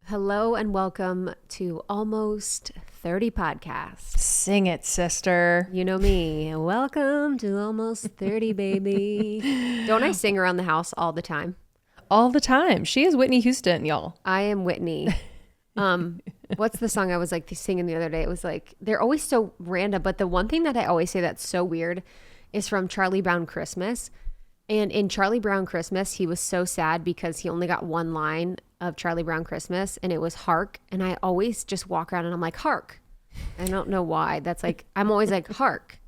Hello and welcome to Almost 30 Podcast. Sing it, sister. You know me. Welcome to Almost 30, baby. Don't I sing around the house all the time? All the time. She is Whitney Houston, y'all. I am Whitney. What's the song I was like singing the other day? It was like, they're always so random, but the one thing that I always say that's so weird is from Charlie Brown Christmas. And in Charlie Brown Christmas, he was so sad because he only got one line of Charlie Brown Christmas, and it was hark. And I always just walk around and I'm like, hark. I don't know why. That's like, I'm always like, hark.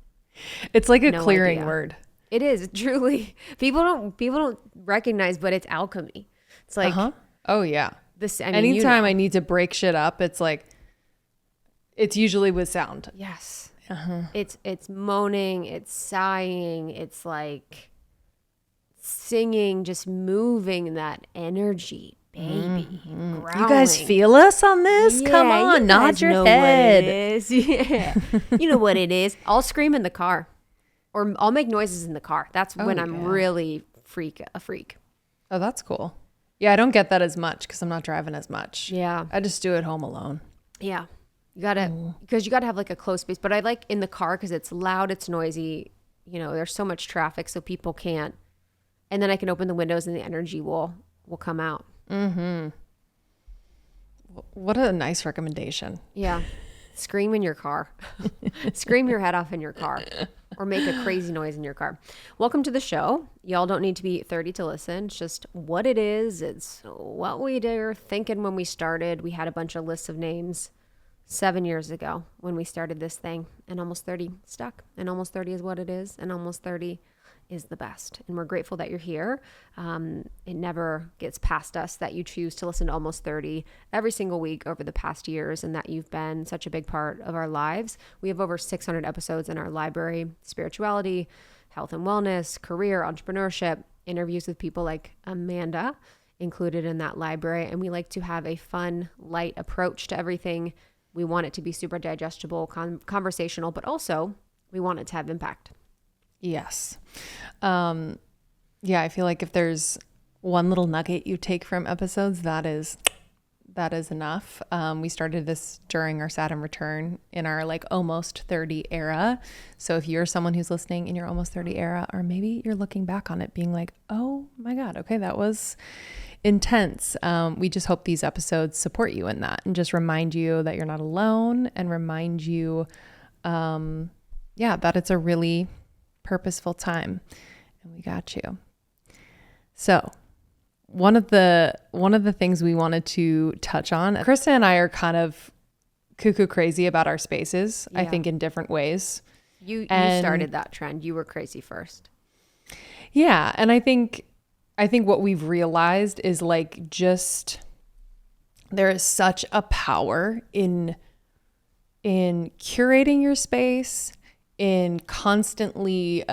It's like a clearing word. It is, truly. People don't recognize, but it's alchemy. It's like, oh yeah. Anytime I need to break shit up, it's like, it's usually with sound. Yes. It's moaning, it's sighing, it's like singing, just moving that energy, baby. You guys feel us on this? Yeah, come on, nod your head. What it is. Yeah. You know what it is. I'll scream in the car, or I'll make noises in the car. That's when I'm really a freak. Oh, that's cool. Yeah, I don't get that as much because I'm not driving as much. Yeah. I just do it home alone. Yeah. You gotta, because you gotta have like a close space. But I like in the car because it's loud, it's noisy. You know, there's so much traffic, so people can't. And then I can open the windows and the energy will come out. Mm-hmm. What a nice recommendation. Yeah. Scream in your car. Scream your head off in your car. Or make a crazy noise in your car. Welcome to the show. Y'all don't need to be 30 to listen. It's just what it is. It's what we were thinking when we started. We had a bunch of lists of names 7 years ago when we started this thing. And Almost 30 stuck. And Almost 30 is what it is. And Almost 30 is the best. And we're grateful that you're here. It never gets past us that you choose to listen to Almost 30 every single week over the past years, and that you've been such a big part of our lives. We have over 600 episodes in our library: spirituality, health and wellness, career, entrepreneurship, interviews with people like Amanda included in that library. And we like to have a fun, light approach to everything. We want it to be super digestible, conversational, but also we want it to have impact. Yes. Yeah, I feel like if there's one little nugget you take from episodes, that is enough. We started this during our Saturn return in our like almost 30 era. So if you're someone who's listening in your almost 30 era, or maybe you're looking back on it being like, oh my God, okay, that was intense. We just hope these episodes support you in that and just remind you that you're not alone, and remind you, that it's a really purposeful time, and we got you. So one of the things we wanted to touch on, Krista and I are kind of cuckoo crazy about our spaces. I think in different ways. You started that trend. You were crazy first. Yeah. And I think what we've realized is like, just there is such a power in curating your space, in constantly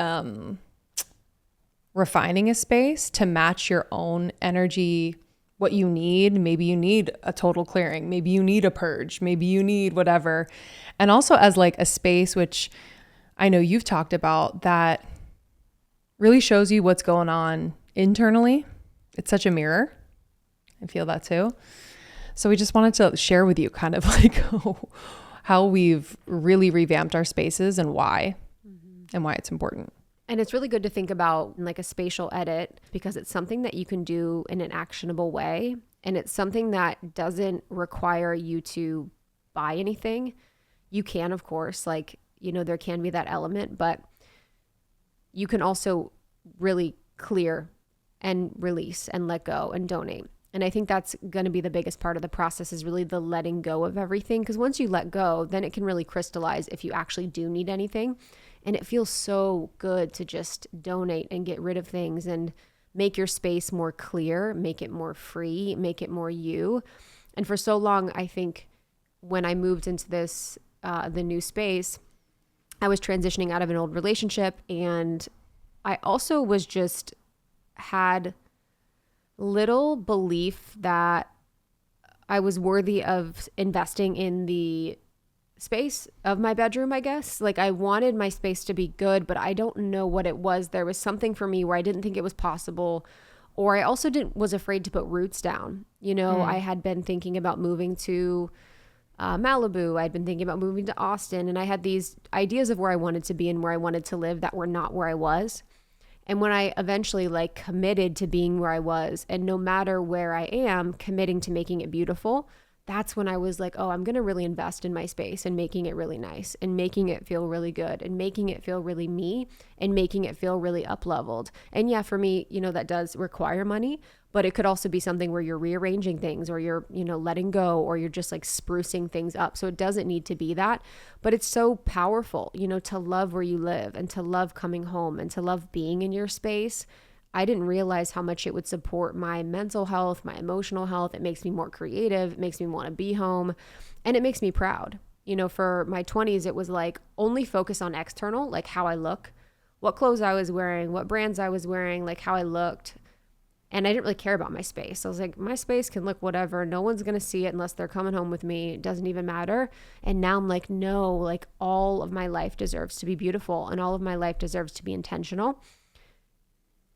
refining a space to match your own energy, what you need. Maybe you need a total clearing. Maybe you need a purge. Maybe you need whatever. And also as like a space, which I know you've talked about, that really shows you what's going on internally. It's such a mirror. I feel that too. So we just wanted to share with you kind of like how we've really revamped our spaces and why it's important. And it's really good to think about like a spatial edit, because it's something that you can do in an actionable way. And it's something that doesn't require you to buy anything. You can, of course, like, you know, there can be that element, but you can also really clear and release and let go and donate. And I think that's going to be the biggest part of the process, is really the letting go of everything. Because once you let go, then it can really crystallize if you actually do need anything. And it feels so good to just donate and get rid of things and make your space more clear, make it more free, make it more you. And for so long, I think when I moved into this, the new space, I was transitioning out of an old relationship. And I also was just had little belief that I was worthy of investing in the space of my bedroom, I guess. Like, I wanted my space to be good, but I don't know what it was. There was something for me where I didn't think it was possible, Or I also was afraid to put roots down. You know, I had been thinking about moving to Malibu. I'd been thinking about moving to Austin, and I had these ideas of where I wanted to be and where I wanted to live that were not where I was. And when I eventually like committed to being where I was, and no matter where I am, committing to making it beautiful, that's when I was like, oh, I'm going to really invest in my space and making it really nice and making it feel really good and making it feel really me and making it feel really up leveled. And yeah, for me, you know, that does require money, but it could also be something where you're rearranging things or you're, you know, letting go or you're just like sprucing things up. So it doesn't need to be that, but it's so powerful, you know, to love where you live and to love coming home and to love being in your space. I didn't realize how much it would support my mental health, my emotional health. It makes me more creative. It makes me want to be home, and it makes me proud. You know, for my 20s, it was like only focus on external, like how I look, what clothes I was wearing, what brands I was wearing, like how I looked. And I didn't really care about my space. I was like, my space can look whatever. No one's going to see it unless they're coming home with me. It doesn't even matter. And now I'm like, no, like all of my life deserves to be beautiful and all of my life deserves to be intentional.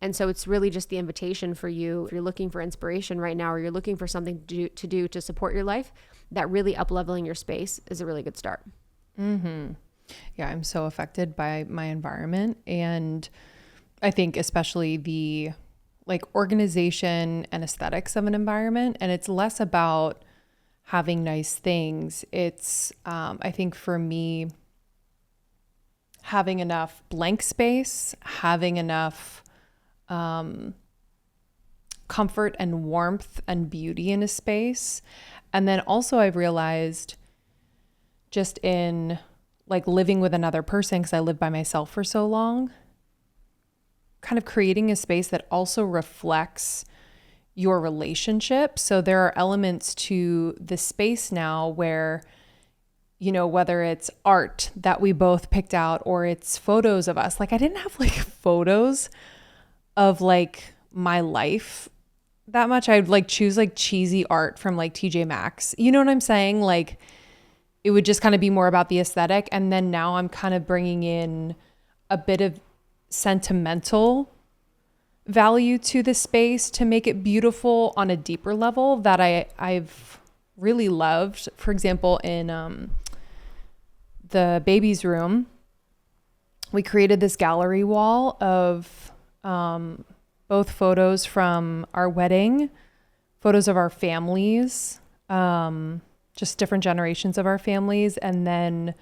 And so it's really just the invitation for you, if you're looking for inspiration right now or you're looking for something to do to support your life, that really up-leveling your space is a really good start. Mm-hmm. Yeah, I'm so affected by my environment. And I think especially the like organization and aesthetics of an environment. And it's less about having nice things. It's, I think for me, having enough blank space, having enough comfort and warmth and beauty in a space. And then also I've realized just in like living with another person, because I lived by myself for so long, kind of creating a space that also reflects your relationship. So there are elements to the space now where, you know, whether it's art that we both picked out or it's photos of us, like I didn't have like photos of like my life that much. I'd like choose like cheesy art from like TJ Maxx. You know what I'm saying? Like it would just kind of be more about the aesthetic. And then now I'm kind of bringing in a bit of sentimental value to the space to make it beautiful on a deeper level that I've really loved. For example, in the baby's room, we created this gallery wall of both photos from our wedding, photos of our families, just different generations of our families, and then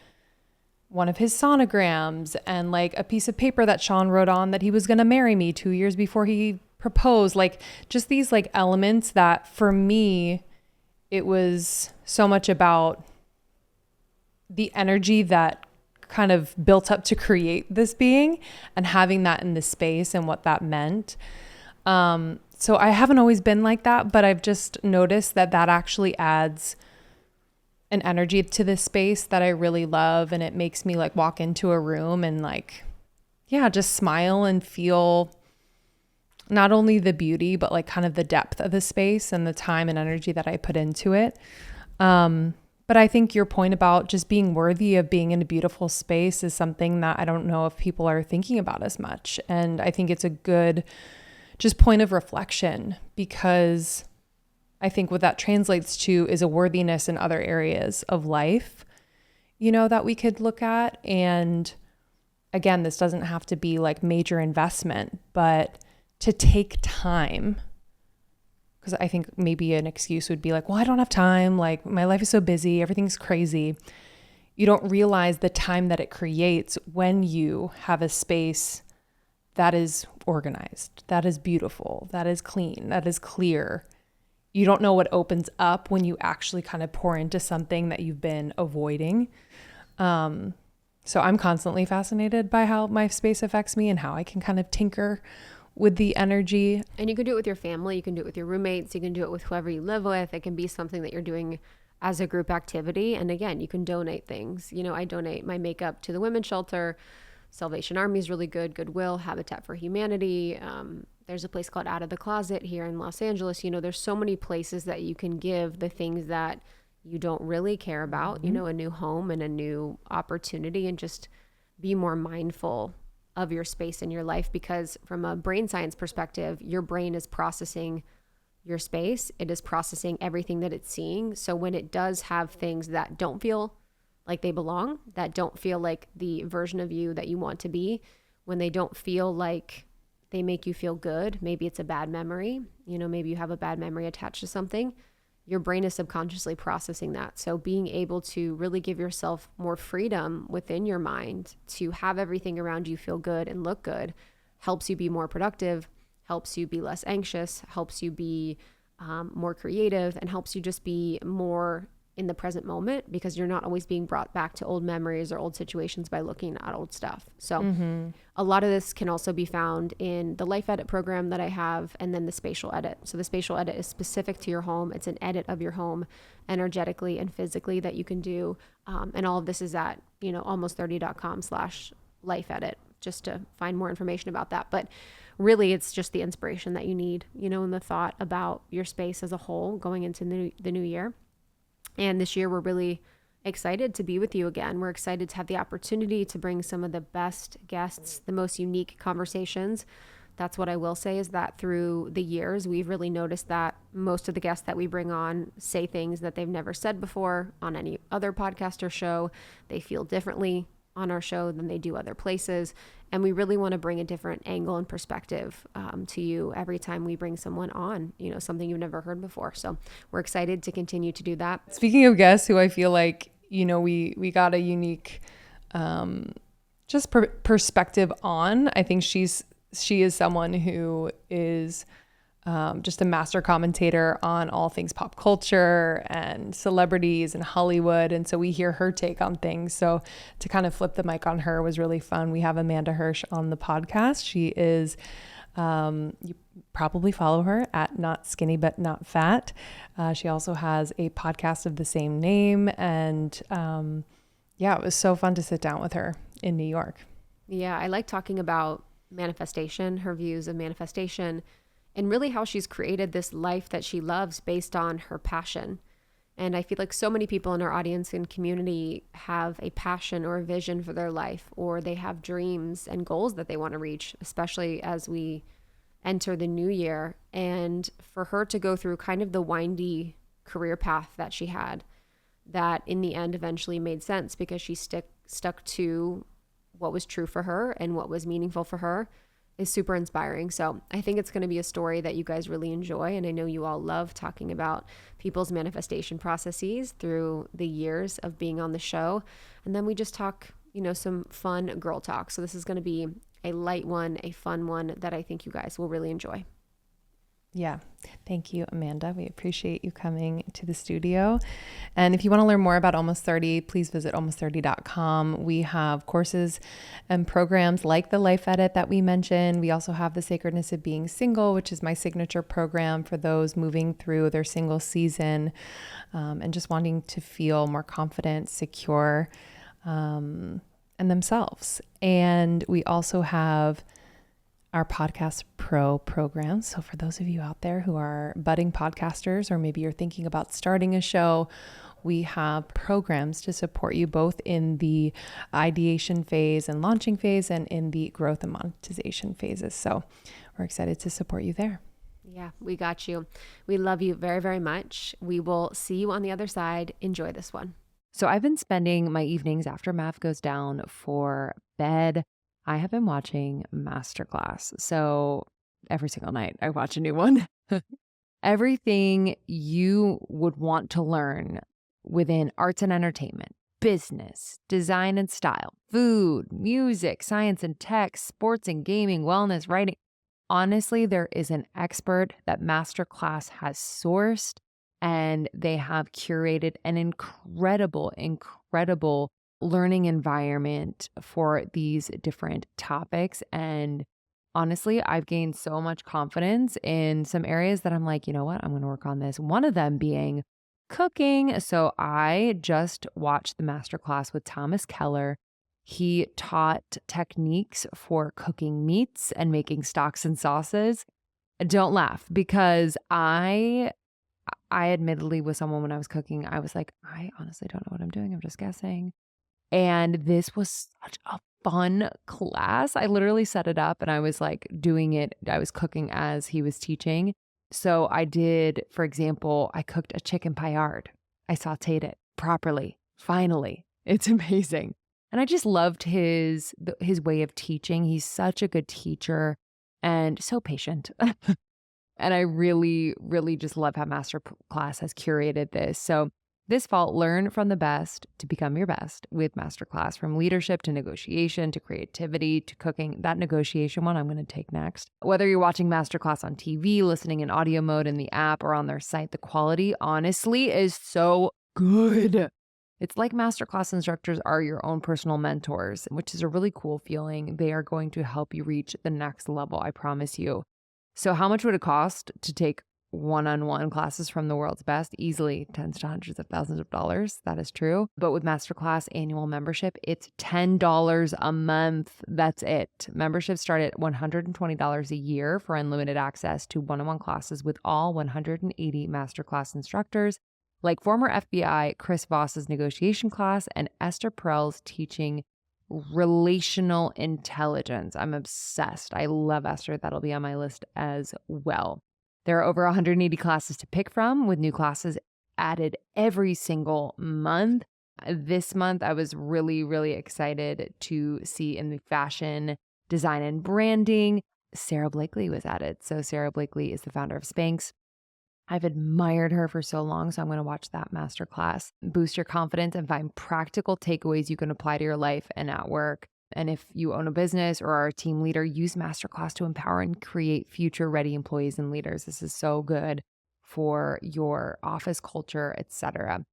one of his sonograms and like a piece of paper that Sean wrote on that he was going to marry me 2 years before he proposed. Like just these like elements that for me, it was so much about the energy that kind of built up to create this being and having that in the space and what that meant. So I haven't always been like that, but I've just noticed that that actually adds an energy to this space that I really love. And it makes me like walk into a room and like, yeah, just smile and feel not only the beauty, but like kind of the depth of the space and the time and energy that I put into it. But I think your point about just being worthy of being in a beautiful space is something that I don't know if people are thinking about as much. And I think it's a good just point of reflection, because I think what that translates to is a worthiness in other areas of life, you know, that we could look at. And again, this doesn't have to be like major investment, but to take time. Because I think maybe an excuse would be like, well, I don't have time. Like my life is so busy. Everything's crazy. You don't realize the time that it creates when you have a space that is organized, that is beautiful, that is clean, that is clear. You don't know what opens up when you actually kind of pour into something that you've been avoiding. So I'm constantly fascinated by how my space affects me and how I can kind of tinker with the energy. And you can do it with your family. You can do it with your roommates. You can do it with whoever you live with. It can be something that you're doing as a group activity. And again, you can donate things. You know, I donate my makeup to the women's shelter. Salvation Army is really good. Goodwill, Habitat for Humanity. There's a place called Out of the Closet here in Los Angeles. You know, there's so many places that you can give the things that you don't really care about, you know, a new home and a new opportunity, and just be more mindful of your space in your life, because from a brain science perspective, your brain is processing your space. It is processing everything that it's seeing. So when it does have things that don't feel like they belong, that don't feel like the version of you that you want to be, when they don't feel like they make you feel good, maybe it's a bad memory, maybe you have a bad memory attached to something, your brain is subconsciously processing that. So being able to really give yourself more freedom within your mind to have everything around you feel good and look good helps you be more productive, helps you be less anxious, helps you be more creative, and helps you just be more in the present moment, because you're not always being brought back to old memories or old situations by looking at old stuff. So a lot of this can also be found in the Life Edit program that I have, and then the Spatial Edit. So the Spatial Edit is specific to your home. It's an edit of your home energetically and physically that you can do. And all of this is at, almost30.com/life edit, just to find more information about that. But really, it's just the inspiration that you need, and the thought about your space as a whole going into the new year. And this year, we're really excited to be with you again. We're excited to have the opportunity to bring some of the best guests, the most unique conversations. That's what I will say, is that through the years, we've really noticed that most of the guests that we bring on say things that they've never said before on any other podcast or show. They feel differently on our show than they do other places. And we really want to bring a different angle and perspective to you every time we bring someone on, something you've never heard before. So we're excited to continue to do that. Speaking of guests who I feel like, we got a unique perspective on, I think she is someone who is just a master commentator on all things pop culture and celebrities and Hollywood. And so we hear her take on things. So to kind of flip the mic on her was really fun. We have Amanda Hirsch on the podcast. She is, you probably follow her at Notskinnybutnotfat. She also has a podcast of the same name. And it was so fun to sit down with her in New York. Yeah, I like talking about manifestation, her views of manifestation, and really how she's created this life that she loves based on her passion. And I feel like so many people in our audience and community have a passion or a vision for their life, or they have dreams and goals that they want to reach, especially as we enter the new year. And for her to go through kind of the windy career path that she had, that in the end eventually made sense because she stuck to what was true for her and what was meaningful for her, is super inspiring. So I think it's going to be a story that you guys really enjoy. And I know you all love talking about people's manifestation processes through the years of being on the show. And then we just talk, some fun girl talk. So this is going to be a light one, a fun one that I think you guys will really enjoy. Yeah. Thank you, Amanda. We appreciate you coming to the studio. And if you want to learn more about Almost 30, please visit almost30.com. We have courses and programs like the Life Edit that we mentioned. We also have the Sacredness of Being Single, which is my signature program for those moving through their single season and just wanting to feel more confident, secure, and themselves. And we also have our Podcast Pro program. So for those of you out there who are budding podcasters, or maybe you're thinking about starting a show, we have programs to support you both in the ideation phase and launching phase, and in the growth and monetization phases. So we're excited to support you there. Yeah, we got you. We love you very, very much. We will see you on the other side. Enjoy this one. So I've been spending my evenings after Mav goes down for bed. I have been watching Masterclass. So every single night I watch a new one. Everything you would want to learn within arts and entertainment, business, design and style, food, music, science and tech, sports and gaming, wellness, writing. Honestly, there is an expert that Masterclass has sourced, and they have curated an incredible learning environment for these different topics. And honestly, I've gained so much confidence in some areas that I'm like, you know what, I'm going to work on this. One of them being cooking. So I just watched the masterclass with Thomas Keller. He taught techniques for cooking meats and making stocks and sauces. Don't laugh, because I admittedly was someone, when I was cooking, I was like, I honestly don't know what I'm doing. I'm just guessing. And this was such a fun class. I literally set it up and I was like doing it. I was cooking as he was teaching. So I did, for example, I cooked a chicken paillard. I sauteed it properly. Finally, it's amazing. And I just loved his way of teaching. He's such a good teacher and so patient. And I really, really just love how Masterclass has curated this. So this fall, learn from the best to become your best with Masterclass. From leadership to negotiation to creativity to cooking. That negotiation one I'm going to take next. Whether you're watching Masterclass on TV, listening in audio mode in the app, or on their site, the quality honestly is so good. It's like Masterclass instructors are your own personal mentors, which is a really cool feeling. They are going to help you reach the next level, I promise you. So how much would it cost to take one-on-one classes from the world's best? Easily tens to hundreds of thousands of dollars. That is true. But with Masterclass annual membership, it's $10 a month. That's it. Memberships start at $120 a year for unlimited access to one-on-one classes with all 180 Masterclass instructors, like former FBI Chris Voss's negotiation class and Esther Perel's teaching relational intelligence. I'm obsessed. I love Esther. That'll be on my list as well. There are over 180 classes to pick from, with new classes added every single month. This month, I was really, really excited to see in the fashion, design, and branding, Sarah Blakely was added. So Sarah Blakely is the founder of Spanx. I've admired her for so long, so I'm going to watch that masterclass. Boost your confidence and find practical takeaways you can apply to your life and at work. And if you own a business or are a team leader, use Masterclass to empower and create future-ready employees and leaders. This is so good for your office culture, etc.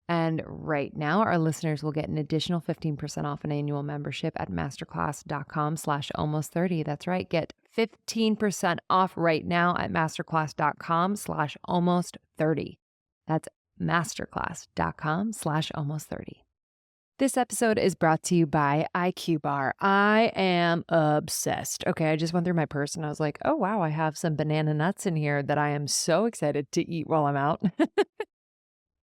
And right now, our listeners will get an additional 15% off an annual membership at masterclass.com/almost30. That's right. Get 15% off right now at masterclass.com/almost30. That's masterclass.com/almost30. This episode is brought to you by IQ Bar. I am obsessed. Okay, I just went through my purse and I was like, oh, wow, I have some banana nuts in here that I am so excited to eat while I'm out.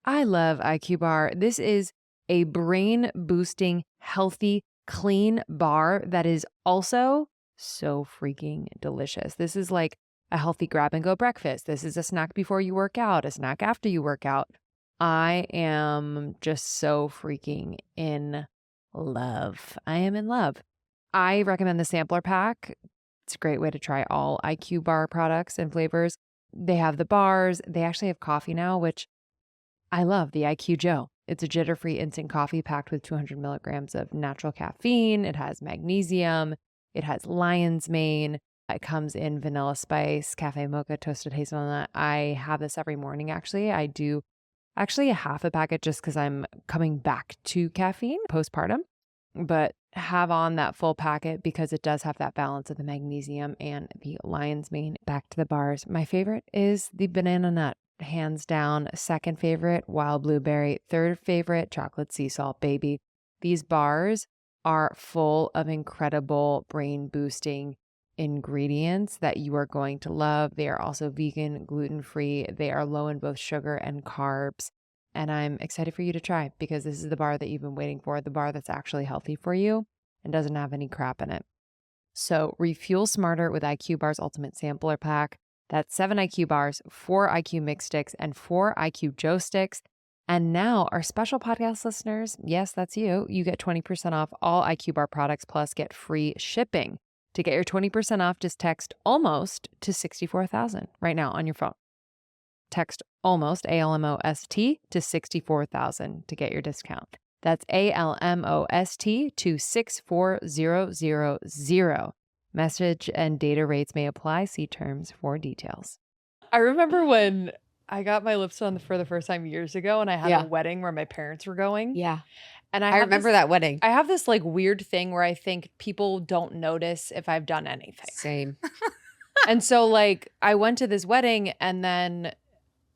I love IQ Bar. This is a brain-boosting, healthy, clean bar that is also so freaking delicious. This is like a healthy grab-and-go breakfast. This is a snack before you work out, a snack after you work out. I am just so freaking in love. I am in love. I recommend the sampler pack. It's a great way to try all IQ Bar products and flavors. They have the bars. They actually have coffee now, which I love, the IQ Joe. It's a jitter-free instant coffee packed with 200 milligrams of natural caffeine. It has magnesium. It has lion's mane. It comes in vanilla spice, cafe mocha, toasted hazelnut. I have this every morning, actually. I do actually a half a packet just because I'm coming back to caffeine postpartum, but have on that full packet because it does have that balance of the magnesium and the lion's mane. Back to the bars. My favorite is the banana nut. Hands down. Second favorite, wild blueberry. Third favorite, chocolate sea salt, baby. These bars are full of incredible brain boosting ingredients that you are going to love. They are also vegan, gluten-free. They are low in both sugar and carbs. And I'm excited for you to try because this is the bar that you've been waiting for, the bar that's actually healthy for you and doesn't have any crap in it. So refuel smarter with IQ Bar's Ultimate Sampler Pack. That's 7 IQ bars, 4 IQ mix sticks, and 4 IQ Joe sticks. And now our special podcast listeners, yes, that's you, you get 20% off all IQ Bar products plus get free shipping. To get your 20% off, just text ALMOST to 64,000 right now on your phone. Text ALMOST, ALMOST, to 64,000 to get your discount. That's ALMOST to 64000. Message and data rates may apply. See terms for details. I remember when I got my lips done for the first time years ago and I had a wedding where my parents were going. Yeah. And I remember that wedding. I have this like weird thing where I think people don't notice if I've done anything. Same. And so like I went to this wedding and then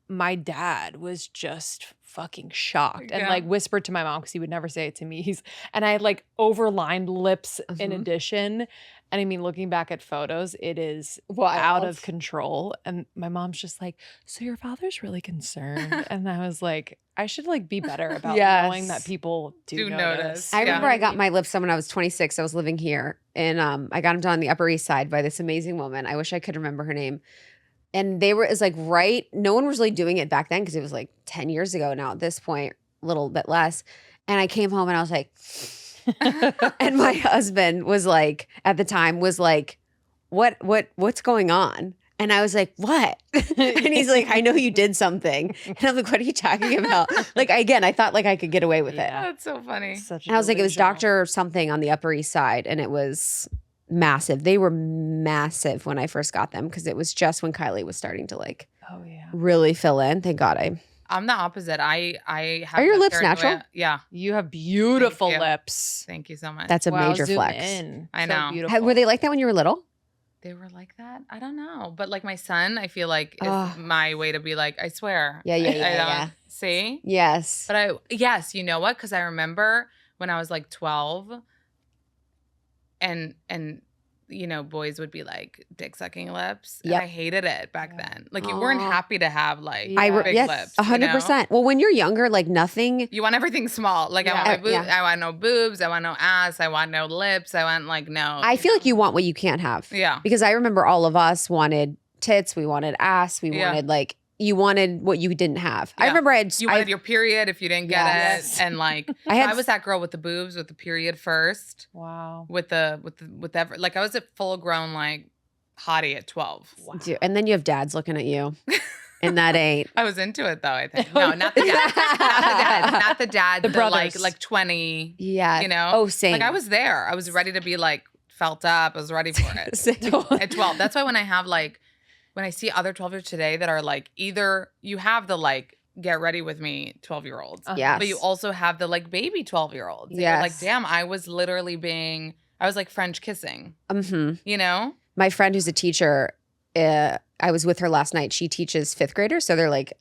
my dad was just fucking shocked and like whispered to my mom because he would never say it to me. And I had like overlined lips in addition. And I mean, looking back at photos, it is out of control. And my mom's just like, so your father's really concerned. And I was like, I should like be better about Yes. knowing that people do notice. I remember Yeah. I got my lips done when I was 26. I was living here, and I got them done on the Upper East Side by this amazing woman. I wish I could remember her name. And they were, it's like no one was really doing it back then because it was like 10 years ago now at this point, a little bit less. And I came home and I was like, and my husband was like, at the time was like, what's going on? And I was like, what? And he's like, I know you did something. And I'm like, what are you talking about? Like, again, I thought like I could get away with it. That's so funny. And I was like, it was Dr. something on the Upper East Side. And it was massive. They were massive when I first got them because it was just when Kylie was starting to like really fill in. Thank God I'm the opposite. I have Are your the lips paranoia- natural? Yeah. You have beautiful Thank you. lips. Thank you so much. That's a major zoom flex. in. I know. Beautiful. Were they like that when you were little? They were like that? I don't know. But like my son, I feel like is Ugh. my way to be like, I swear. Yeah, I don't yeah. see. Yes. But yes, you know what? Because I remember when I was like 12 and you know, boys would be like dick sucking lips. And Yep. I hated it back then. Like you weren't happy to have like big yes, lips. you 100%. know? Well, when you're younger, like nothing. You want everything small. Like I want my boobs. Yeah. I want no boobs. I want no ass. I want no lips. I want like no. I feel like you want what you can't have. Yeah. Because I remember all of us wanted tits, we wanted ass, we Yeah. wanted like you wanted what you didn't have. I Yeah. remember I had You wanted your period if you didn't get Yes. it, and like I I was that girl with the boobs with the period first, Wow. with like I was a full grown like hottie at 12. Dude, and then you have dads looking at you, and that ain't. I was into it though. I think no, not the dad, not the dad, The brothers. like 20. Yeah. You know, Oh, same. Like I was there. I was ready to be like felt up. I was ready for it Same. at 12. That's why when I have like when I see other 12-year today that are like either you have the like get ready with me 12-year-olds. Yes. But you also have the like baby 12-year-olds. Yes. You're like, damn, I was like French kissing, you know? My friend who's a teacher, I was with her last night. She teaches fifth graders, so they're like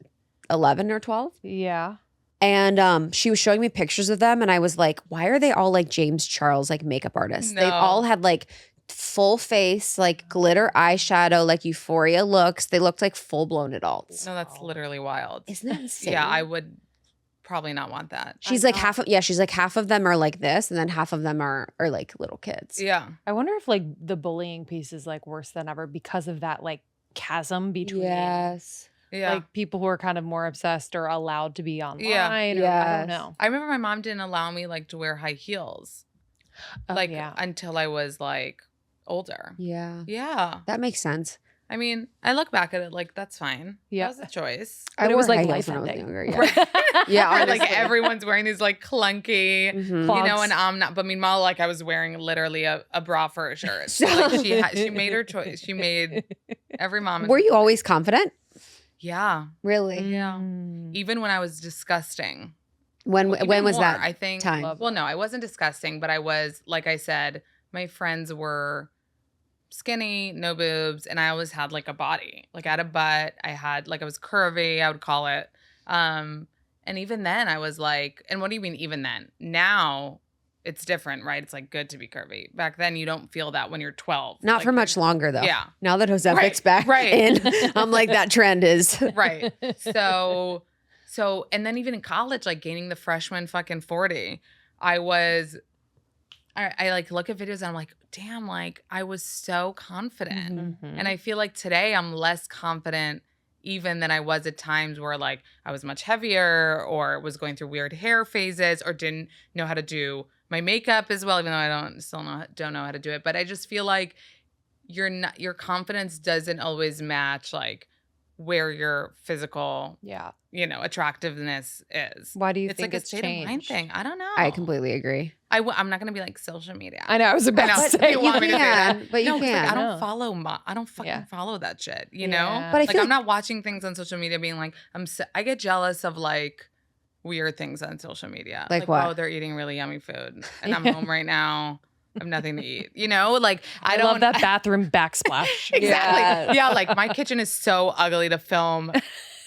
11 or 12. Yeah. And she was showing me pictures of them, and I was like, why are they all like James Charles, like makeup artists? They've No. all had like full face, like glitter eyeshadow, like Euphoria looks. They looked like full blown adults. No, that's literally wild. Isn't that insane? Yeah, I would probably not want that. She's like she's like half of them are like this, and then half of them are like little kids. Yeah. I wonder if like the bullying piece is like worse than ever because of that like chasm between Yes. Yeah. like people who are kind of more obsessed or allowed to be online. Yeah. Or, I Yes. don't know. I remember my mom didn't allow me like to wear high heels. Oh, Like yeah. until I was like older. Yeah. Yeah. That makes sense. I mean, I look back at it like that's fine. Yeah. That was a choice. But it wore was, like, high heels when I was life-ending. younger. Yeah. Yeah, like honestly. everyone's wearing these like clunky, Mhm. you know, and I'm not. But meanwhile, like I was wearing literally a bra for a shirt. So, like she made her choice. She made every mom. Were you always confident? Yeah, Really? yeah. Mm. Even when I was disgusting. When Even when was more, that I think. time? Well, no, I wasn't disgusting, but I was, like I said, my friends were skinny, no boobs, and I always had like a body. Like I had a butt. I had like I was curvy, I would call it. And even then I was like, and what do you mean even then? Now it's different, right? It's like good to be curvy. Back then you don't feel that when you're 12. Not Like, for much longer though. Yeah. Now that Ozempic's Right, back right. in, I'm like that trend is. Right. So and then even in college, like gaining the freshman fucking 40, I like look at videos and I'm like, damn, like I was so confident. Mhm. And I feel like today I'm less confident even than I was at times where like I was much heavier or was going through weird hair phases or didn't know how to do my makeup as well, even though I don't know how to do it. But I just feel like your confidence doesn't always match like where your physical, Yeah. you know, attractiveness is. Why do you It's think like a it's state of mind changed? thing. I don't know. I completely agree. I'm not gonna be like social media. I know. I was about know. to But say. you want me to say that? but you No, 'cause, like, can. I don't No. follow. I don't fucking Yeah. follow that shit. You Yeah. know. But I like feel I'm not watching things on social media, being like, I get jealous of like weird things on social media. Like what? Oh, they're eating really yummy food, and I'm home right now. I have nothing to eat. You know, like I don't love that bathroom backsplash. Exactly. Yeah, like my kitchen is so ugly to film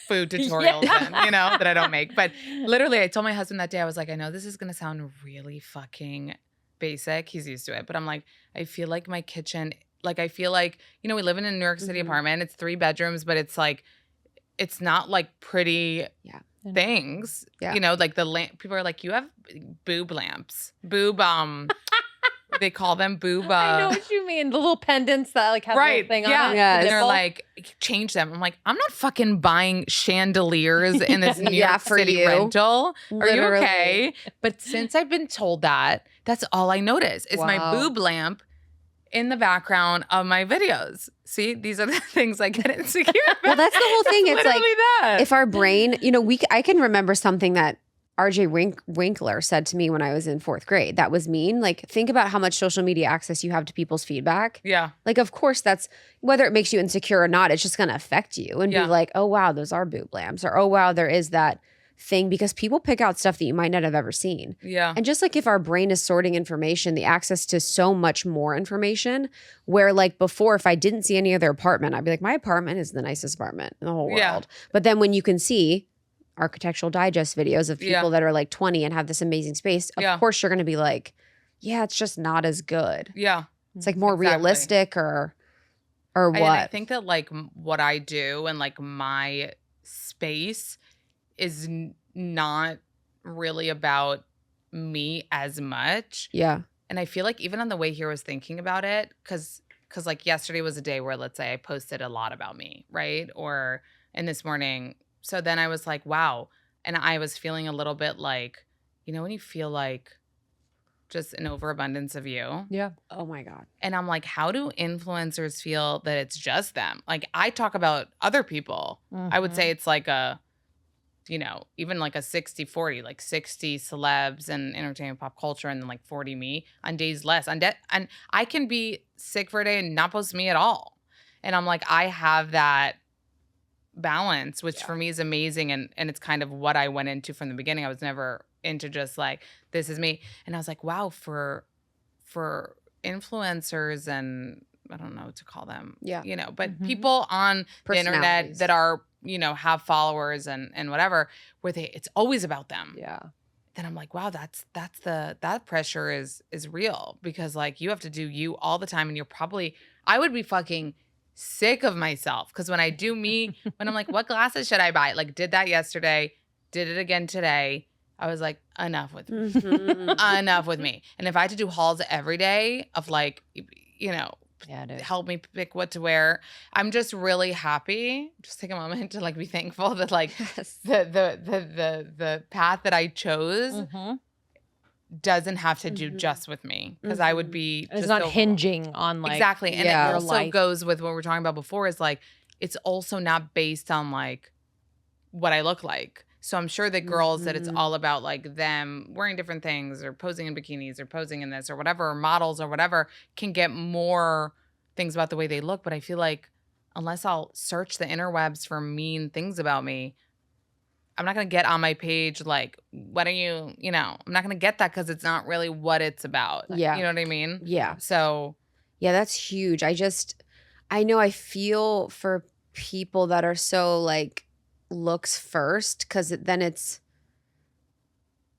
food tutorials in, you know, that I don't make. But literally, I told my husband that day, I was like, I know this is going to sound really fucking basic. He's used to it. But I'm like, I feel like my kitchen, like, I feel like, you know, we live in a New York City apartment. It's 3 bedrooms, but it's like, it's not like pretty. Yeah. things. Yeah. You know, like the lamp. People are like, you have boob lamps, boob. They call them boob. I know what you mean. The little pendants that like have a Right. little thing Yeah. on it. Yes. And they're Nipple. like, change them. I'm like, I'm not fucking buying chandeliers in this New Yeah, York for City you. rental. Are you Literally. okay? But since I've been told that, that's all I notice is my Wow. boob lamp in the background of my videos. See, these are the things I get insecure about. Well, that's the whole thing. It's like, literally that. if our brain, you know, I can remember something that RJ Winkler said to me when I was in 4th grade. That was mean. Like, think about how much social media access you have to people's feedback. Yeah. Like, of course, that's whether it makes you insecure or not, it's just going to affect you and Yeah. be like, oh, wow, those are boob lamps, or oh, wow, there is that thing, because people pick out stuff that you might not have ever seen. Yeah. And just like if our brain is sorting information, the access to so much more information, where like before, if I didn't see any other apartment, I'd be like, my apartment is the nicest apartment in the whole world. Yeah. But then when you can see Architectural Digest videos of people Yeah. that are like 20 and have this amazing space, of Yeah. course you're going to be like, yeah, it's just not as good. Yeah. It's like more Exactly. realistic or what? And I think that like what I do and like my space is not really about me as much. Yeah. And I feel like even on the way here I was thinking about it because like yesterday was a day where, let's say, I posted a lot about me, right? And this morning. So then I was like, wow. And I was feeling a little bit like, you know, when you feel like just an overabundance of you. Yeah. Oh my God. And I'm like, how do influencers feel that it's just them? Like, I talk about other people. I would say it's like a, you know, even like a 60-40, like 60 celebs and entertainment pop culture and then like 40 me on days less. And I can be sick for a day and not post me at all. And I'm like, I have that balance, which for me is amazing. And it's kind of what I went into from the beginning. I was never into just like, this is me. And I was like, wow, for influencers and I don't know what to call them. Yeah. You know, but people on the internet Personalities. that are, you know, have followers and whatever, where it's always about them. Yeah. Then I'm like, wow, that pressure is real because like you have to do you all the time. And I would be fucking sick of myself. Cause when I do me, when I'm like, what glasses should I buy? Like did that yesterday, did it again today. I was like, enough with me. Enough with me. And if I had to do hauls every day of like, you know, Yeah, it is. help me pick what to wear, I'm just really happy. Just take a moment to like be thankful that like the path that I chose doesn't have to do just with me. Because I would be It's just not overwhelmed. hinging on like Exactly. And Yeah. it your also life. goes with what we were talking about before is like, it's also not based on like what I look like. So I'm sure that girls that it's all about like them wearing different things or posing in bikinis or posing in this or whatever, or models or whatever can get more things about the way they look. But I feel like unless I'll search the interwebs for mean things about me, I'm not going to get on my page like, what are you, you know, I'm not going to get that because it's not really what it's about. Yeah. You know what I mean? Yeah. So Yeah, that's huge. I know I feel for people that are so like looks first because then it's,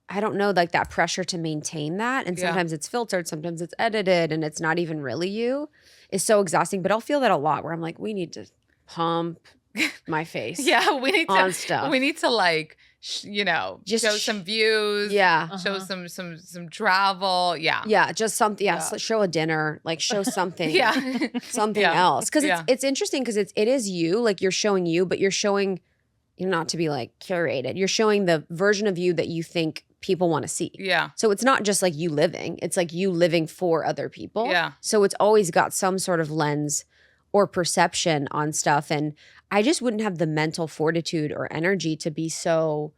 I don't know, like that pressure to maintain that. And Yeah. sometimes it's filtered, sometimes it's edited and it's not even really you is so exhausting. But I'll feel that a lot where I'm like, we need to pump my face yeah, we need on to, stuff. we need to like, you know, Just show some views. Yeah. Show some travel. Yeah. Yeah, just something. Yeah, Yeah. show a dinner, like show something. Yeah. Something Yeah. else. Because Yeah. it's interesting because it is you. Like you're showing you, but you're showing, you know, not to be like curated. You're showing the version of you that you think people want to see. Yeah. So it's not just like you living. It's like you living for other people. Yeah. So it's always got some sort of lens or perception on stuff. And I just wouldn't have the mental fortitude or energy to be so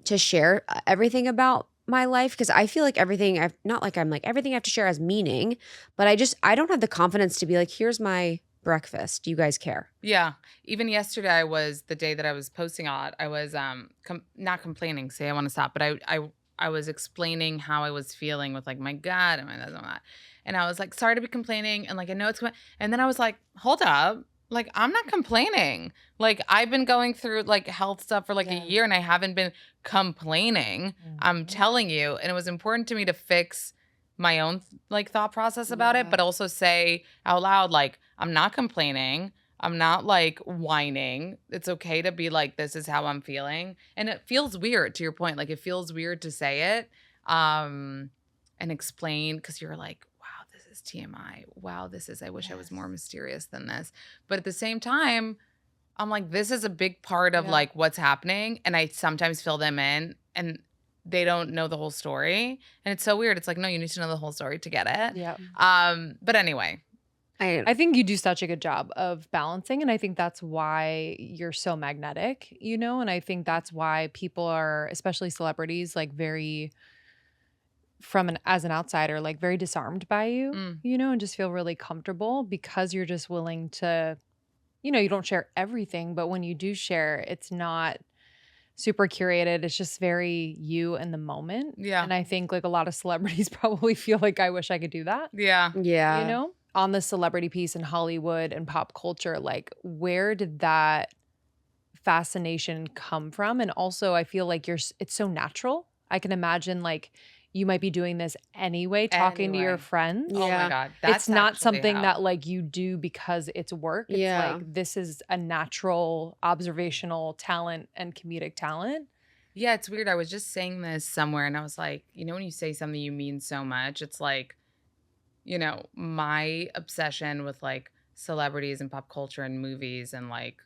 to share everything about my life because I feel like everything everything I have to share has meaning, but I don't have the confidence to be like, here's my breakfast. Do you guys care? Yeah. Even yesterday was the day that I was posting on. I was not complaining, say I want to stop, but I was explaining how I was feeling with like my gut and my this and that. And I was like, sorry to be complaining. And like, I know it's, and then I was like, hold up. Like, I'm not complaining. Like, I've been going through like health stuff for like a year and I haven't been complaining. I'm telling you. And it was important to me to fix my own like thought process about it, but also say out loud, like, I'm not complaining. I'm not like whining. It's okay to be like, this is how I'm feeling. And it feels weird, to your point. Like it feels weird to say it and explain, because you're like, wow, this is TMI. Wow, I wish I was more mysterious than this. But at the same time, I'm like, this is a big part of like what's happening. And I sometimes fill them in and they don't know the whole story. And it's so weird. It's like, no, you need to know the whole story to get it. Yeah. But anyway. I think you do such a good job of balancing. And I think that's why you're so magnetic, you know? And I think that's why people are, especially celebrities, like very, as an outsider, like very disarmed by you, you know, and just feel really comfortable because you're just willing to, you know, you don't share everything, but when you do share, it's not super curated. It's just very you in the moment. Yeah. And I think like a lot of celebrities probably feel like, I wish I could do that. Yeah. Yeah. You know? On the celebrity piece in Hollywood and pop culture, like where did that fascination come from? And also I feel like it's so natural. I can imagine like you might be doing this anyway, talking to your friends. Oh Yeah. my God. It's not actually something how- that like you do because it's work. It's Yeah. like this is a natural observational talent and comedic talent. Yeah, it's weird. I was just saying this somewhere and I was like, you know, when you say something you mean so much, it's like, you know, my obsession with like celebrities and pop culture and movies and like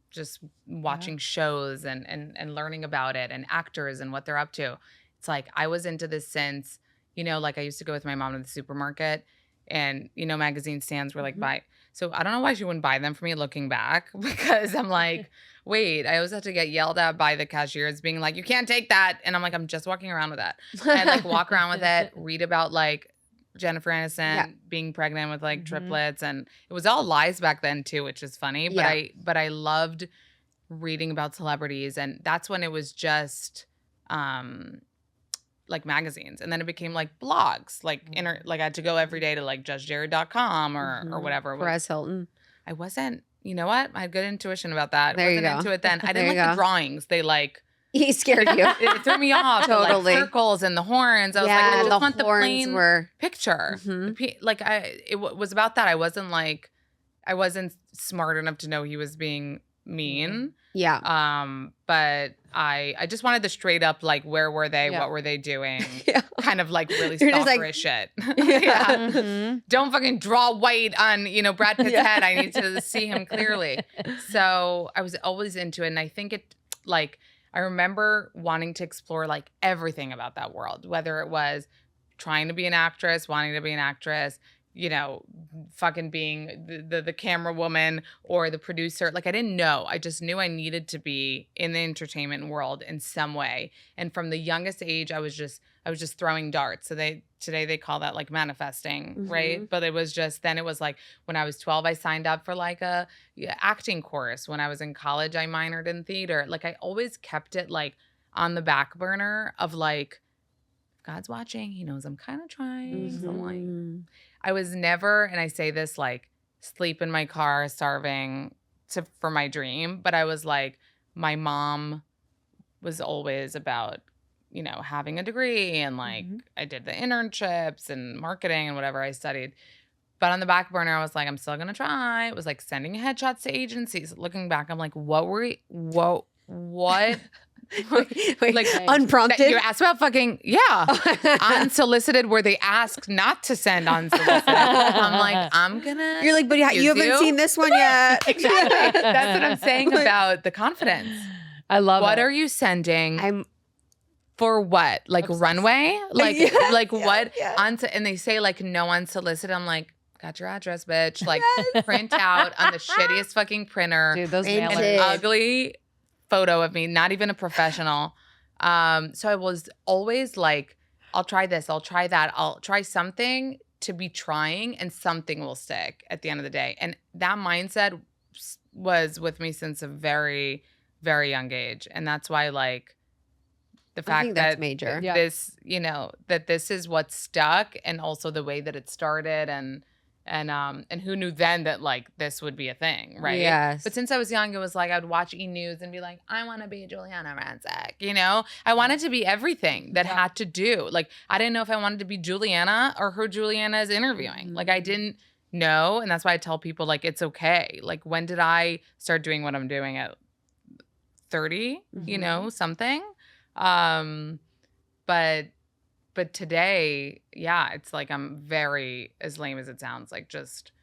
just watching shows and learning about it and actors and what they're up to. It's like I was into this since, you know, like I used to go with my mom to the supermarket and, you know, magazine stands were like buy. So I don't know why she wouldn't buy them for me looking back, because I'm like, wait, I always have to get yelled at by the cashiers being like, you can't take that. And I'm like, I'm just walking around with that. And like walk around with it, read about like Jennifer Aniston being pregnant with like triplets, and it was all lies back then too, which is funny. But I loved reading about celebrities, and that's when it was just like magazines, and then it became like blogs, like like I had to go every day to like judgejared.com or whatever. Perez Hilton. I wasn't. You know what? I had good intuition about that. There you wasn't go. into it then. I There didn't you like go. the drawings. They like. He scared you. It threw me off. Totally. The, like, circles and the horns. I was like, I Yeah, just the want the horns plain were. picture. Mhm. Like was about that. I wasn't smart enough to know he was being mean. Yeah. But I just wanted the straight up like, where were they? Yeah. What were they doing? Yeah. Kind of like really You're just like- stalkerish shit. Yeah. Mhm. Don't fucking draw white on, you know, Brad Pitt's head. I need to see him clearly. So I was always into it. And I think it like, I remember wanting to explore like everything about that world, whether it was trying to be an actress, wanting to be an actress, you know, fucking being the camera woman or the producer. Like I didn't know. I just knew I needed to be in the entertainment world in some way. And from the youngest age, I was just throwing darts. So today they call that like manifesting, right? But it was just, then it was like when I was 12, I signed up for like a acting course. When I was in college, I minored in theater. Like I always kept it like on the back burner of like, God's watching. He knows I'm kind of trying. So I'm like, I was never, and I say this like sleep in my car, starving for my dream. But I was like, my mom was always about, you know, having a degree, and like I did the internships and marketing and whatever I studied. But on the back burner, I was like, I'm still gonna try. It was like sending headshots to agencies. Looking back, I'm like, what? Wait, Like, unprompted. You asked about fucking unsolicited, where they asked not to send unsolicited. I'm like, I'm gonna. You're like, but yeah, you haven't seen this one yet. Exactly. That's what I'm saying about the confidence. I love What it. are you sending? I'm For what? Like runway? Like Yeah, like yeah, what? yeah. And they say like no unsolicited. I'm like, got your address, bitch. Like print out on the shittiest fucking printer Dude, those Ain't an mailers. it? ugly photo of me, not even a professional. So I was always like, I'll try this, I'll try that, I'll try something to be trying, and something will stick at the end of the day. And that mindset was with me since a very, very young age. And that's why like the I fact think that's that major. Yeah. this, you know, that this is what stuck, and also the way that it started, and who knew then that like this would be a thing, right? Yes. But since I was young, it was like I would watch E! News and be like, I want to be Juliana Rancic, you know? I wanted to be everything that had to do. Like I didn't know if I wanted to be Juliana or who Juliana is interviewing. Like I didn't know. And that's why I tell people like, it's okay. Like, when did I start doing what I'm doing at 30, you know, something? But today, yeah, it's like I'm very, as lame as it sounds, like just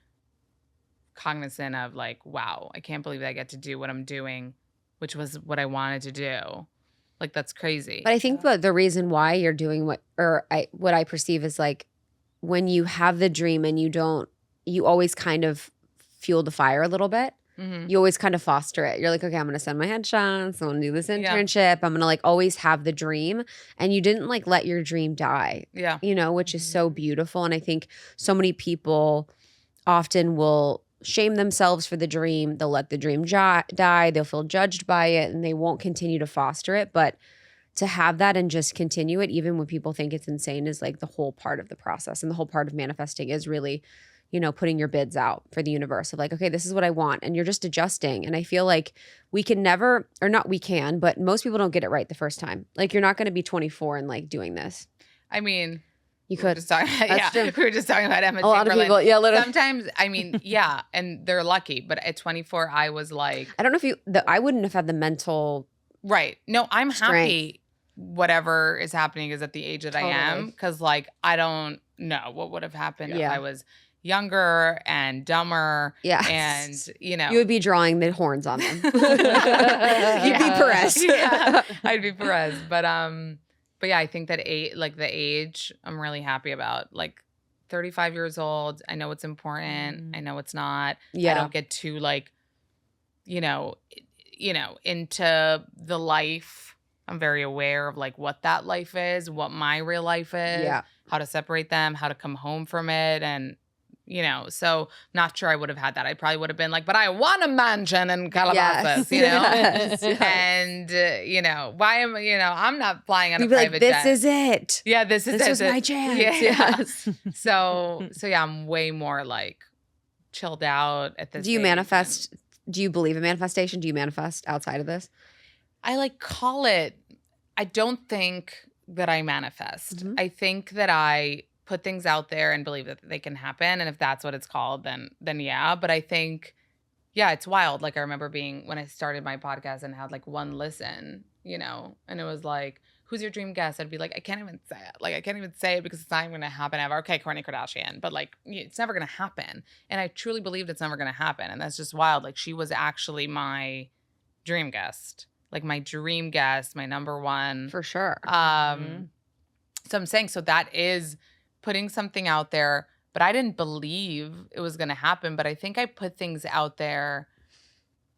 cognizant of like, wow, I can't believe that I get to do what I'm doing, which was what I wanted to do. Like, that's crazy. But I think the reason why you're doing what I perceive is like when you have the dream and you always kind of fuel the fire a little bit. You always kind of foster it. You're like, okay, I'm going to send my headshots. I'm going to do this internship. I'm going to like always have the dream. And you didn't like let your dream die. Yeah. You know, which is so beautiful. And I think so many people often will shame themselves for the dream. They'll let the dream die. They'll feel judged by it and they won't continue to foster it. But to have that and just continue it, even when people think it's insane, is like the whole part of the process. And the whole part of manifesting is really, you know, putting your bids out for the universe of like, okay, this is what I want. And you're just adjusting. And I feel like we can never, or not we can, but most people don't get it right the first time. Like you're not going to be 24 and like doing this. I mean, you could. We were just talking about Emma A lot of people, yeah, literally. Sometimes, I mean, yeah, and they're lucky. But at 24, I was like, I don't know if I wouldn't have had the mental. Right. No, I'm strength. happy whatever is happening is at the age that I am. Because like, I don't know what would have happened if I was younger and dumber. Yeah. And, you know. You would be drawing the horns on them. You'd be Perez. Yeah, I'd be Perez. But yeah, I think that the age I'm really happy about. Like 35 years old, I know it's important. I know it's not. Yeah. I don't get too like, you know, into the life. I'm very aware of like what that life is, what my real life is, how to separate them, how to come home from it. And, you know, so not sure I would have had that. I probably would have been like, but I want a mansion in Calabasas, you know? Yes. And, you know, I'm not flying on You'd a be private like, jet. this is it. Yeah, this was my chance. Yeah. Yes. So yeah, I'm way more like chilled out at this Do you age. manifest? Do you believe in manifestation? Do you manifest outside of this? I like call it, I don't think that I manifest. I think that I put things out there and believe that they can happen. And if that's what it's called, then yeah. But I think, yeah, it's wild. Like I remember when I started my podcast and had like one listen, you know, and it was like, who's your dream guest? I'd be like, I can't even say it. Like, I can't even say it because it's not even going to happen ever. Okay, Kourtney Kardashian. But like, it's never going to happen. And I truly believed it's never going to happen. And that's just wild. Like she was actually my dream guest. Like my dream guest, my number one. For sure. So I'm saying, so that is putting something out there, but I didn't believe it was going to happen. But I think I put things out there,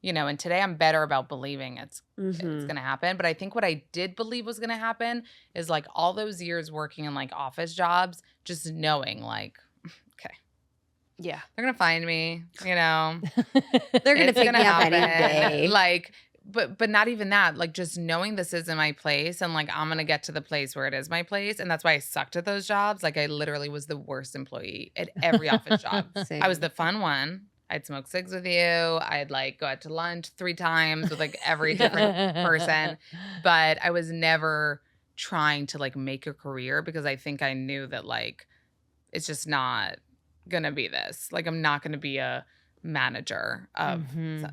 you know, and today I'm better about believing it's going to happen. But I think what I did believe was going to happen is like all those years working in like office jobs, just knowing like, okay. Yeah. They're going to find me, you know. They're going to pick me up any day. Like, but not even that, like just knowing this isn't my place and like I'm going to get to the place where it is my place. And that's why I sucked at those jobs. Like I literally was the worst employee at every office job. Same. I was the fun one. I'd smoke cigs with you. I'd like go out to lunch 3 times with like every different person. But I was never trying to like make a career because I think I knew that like, it's just not going to be this. Like I'm not going to be a manager of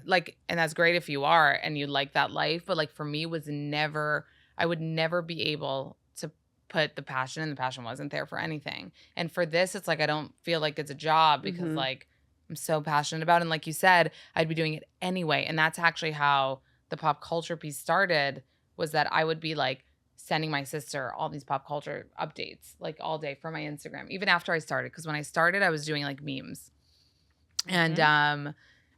like, and that's great if you are and you like that life, but like for me I would never be able to put the passion, and the passion wasn't there for anything. And for this, it's like I don't feel like it's a job because like I'm so passionate about it. And like you said, I'd be doing it anyway. And that's actually how the pop culture piece started, was that I would be like sending my sister all these pop culture updates like all day from my Instagram, even after I started. Because when I started, I was doing like memes. And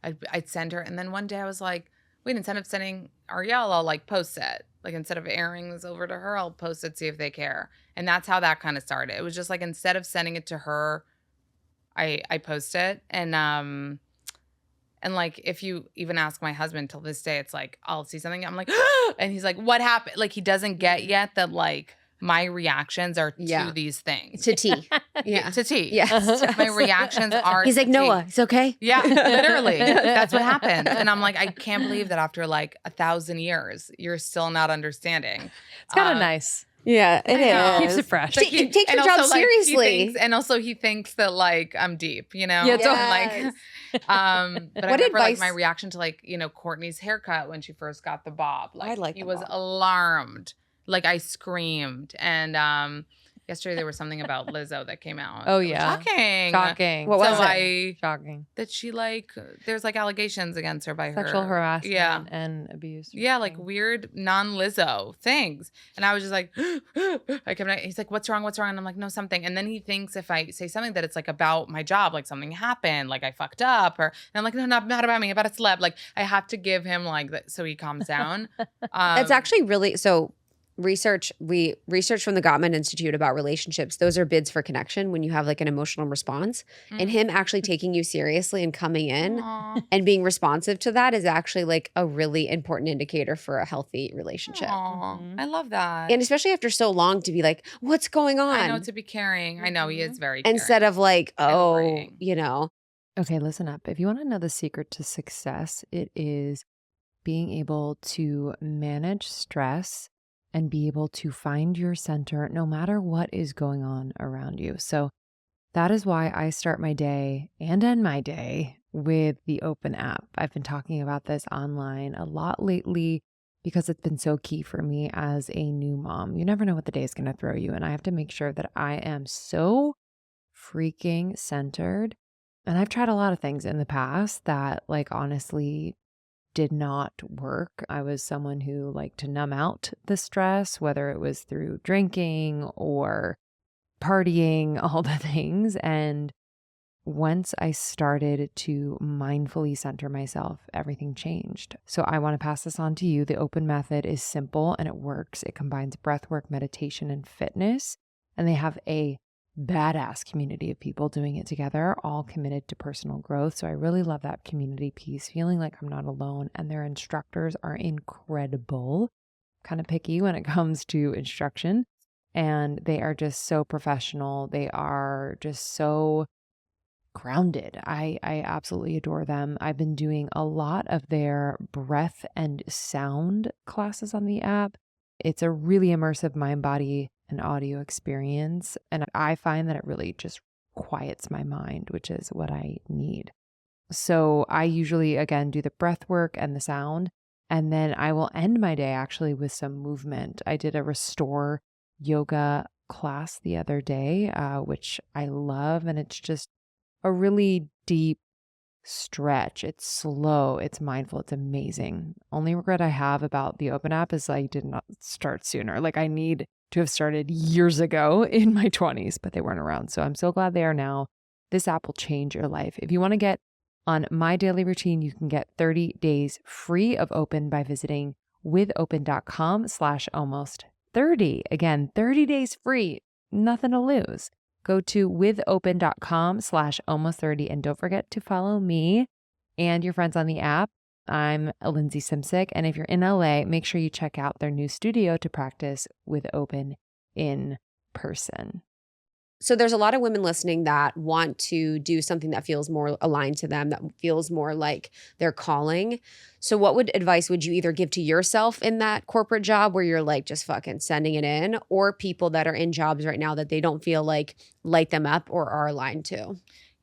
I'd send her. And then one day I was like, wait, instead of sending Ariel, I'll like post it. Like instead of airing this over to her, I'll post it, see if they care. And that's how that kind of started. It was just like instead of sending it to her, I post it. And like if you even ask my husband till this day, it's like I'll see something, I'm like, and he's like, what happened? Like he doesn't get yet that like my reactions are to these things. To tea. Yeah. To tea. Yes. My reactions are He's like, to Noah, tea. it's okay. Yeah, literally. That's what happened. And I'm like, I can't believe that after like 1,000 years, you're still not understanding. It's kind of nice. Yeah, it is. Keeps it fresh. But Take your job seriously. And also he thinks that like I'm deep, you know? Yeah, Yes. But I remember advice- like my reaction to like, Courtney's haircut when she first got the bob. Like I like he the was bob. alarmed. Like I screamed. And yesterday there was something about Lizzo that came out. Oh, It was yeah. shocking. Shocking. What was So it? Shocking. that she like there's like allegations against her by Sexual her. harassment Yeah. and abuse. or Yeah, like something. weird non-Lizzo things. And I was just like, he's like, what's wrong? What's wrong? And I'm like, no, something. And then he thinks if I say something that it's like about my job, like something happened, like I fucked up and I'm like, no, not about me, about a celeb. Like I have to give him like that so he calms down. It's actually really so. Research from the Gottman Institute about relationships. Those are bids for connection when you have like an emotional response. And him actually taking you seriously and coming in Aw. and being responsive to that is actually like a really important indicator for a healthy relationship. Aw, Mhm. I love that. And especially after so long to be like, what's going on? I know, to be caring. I know he is very caring. Instead of like, And oh, worrying. Okay, listen up. If you want to know the secret to success, it is being able to manage stress and be able to find your center no matter what is going on around you. So that is why I start my day and end my day with the Open app. I've been talking about this online a lot lately because it's been so key for me as a new mom. You never know what the day is going to throw you, and I have to make sure that I am so freaking centered. And I've tried a lot of things in the past that, like, honestly did not work. I was someone who liked to numb out the stress, whether it was through drinking or partying, all the things. And once I started to mindfully center myself, everything changed. So I want to pass this on to you. The Open method is simple and it works. It combines breathwork, meditation, and fitness. And they have a badass community of people doing it together, all committed to personal growth. So I really love that community piece, feeling like I'm not alone. And their instructors are incredible. Kind of picky when it comes to instruction. And they are just so professional. They are just so grounded. I absolutely adore them. I've been doing a lot of their breath and sound classes on the app. It's a really immersive mind, body, and audio experience. And I find that it really just quiets my mind, which is what I need. So I usually, again, do the breath work and the sound. And then I will end my day actually with some movement. I did a restore yoga class the other day, which I love. And it's just a really deep stretch. It's slow. It's mindful. It's amazing. Only regret I have about the Open app is I did not start sooner. Like I need to have started years ago in my 20s, but they weren't around. So I'm so glad they are now. This app will change your life. If you want to get on my daily routine, you can get 30 days free of Open by visiting withopen.com/almost30. Again, 30 days free, nothing to lose. Go to withopen.com/almost30 and don't forget to follow me and your friends on the app. I'm Lindsay Simsick. And if you're in LA, make sure you check out their new studio to practice with Open in person. So there's a lot of women listening that want to do something that feels more aligned to them, that feels more like their calling. So what advice would you either give to yourself in that corporate job where you're like just fucking sending it in, or people that are in jobs right now that they don't feel like light them up or are aligned to?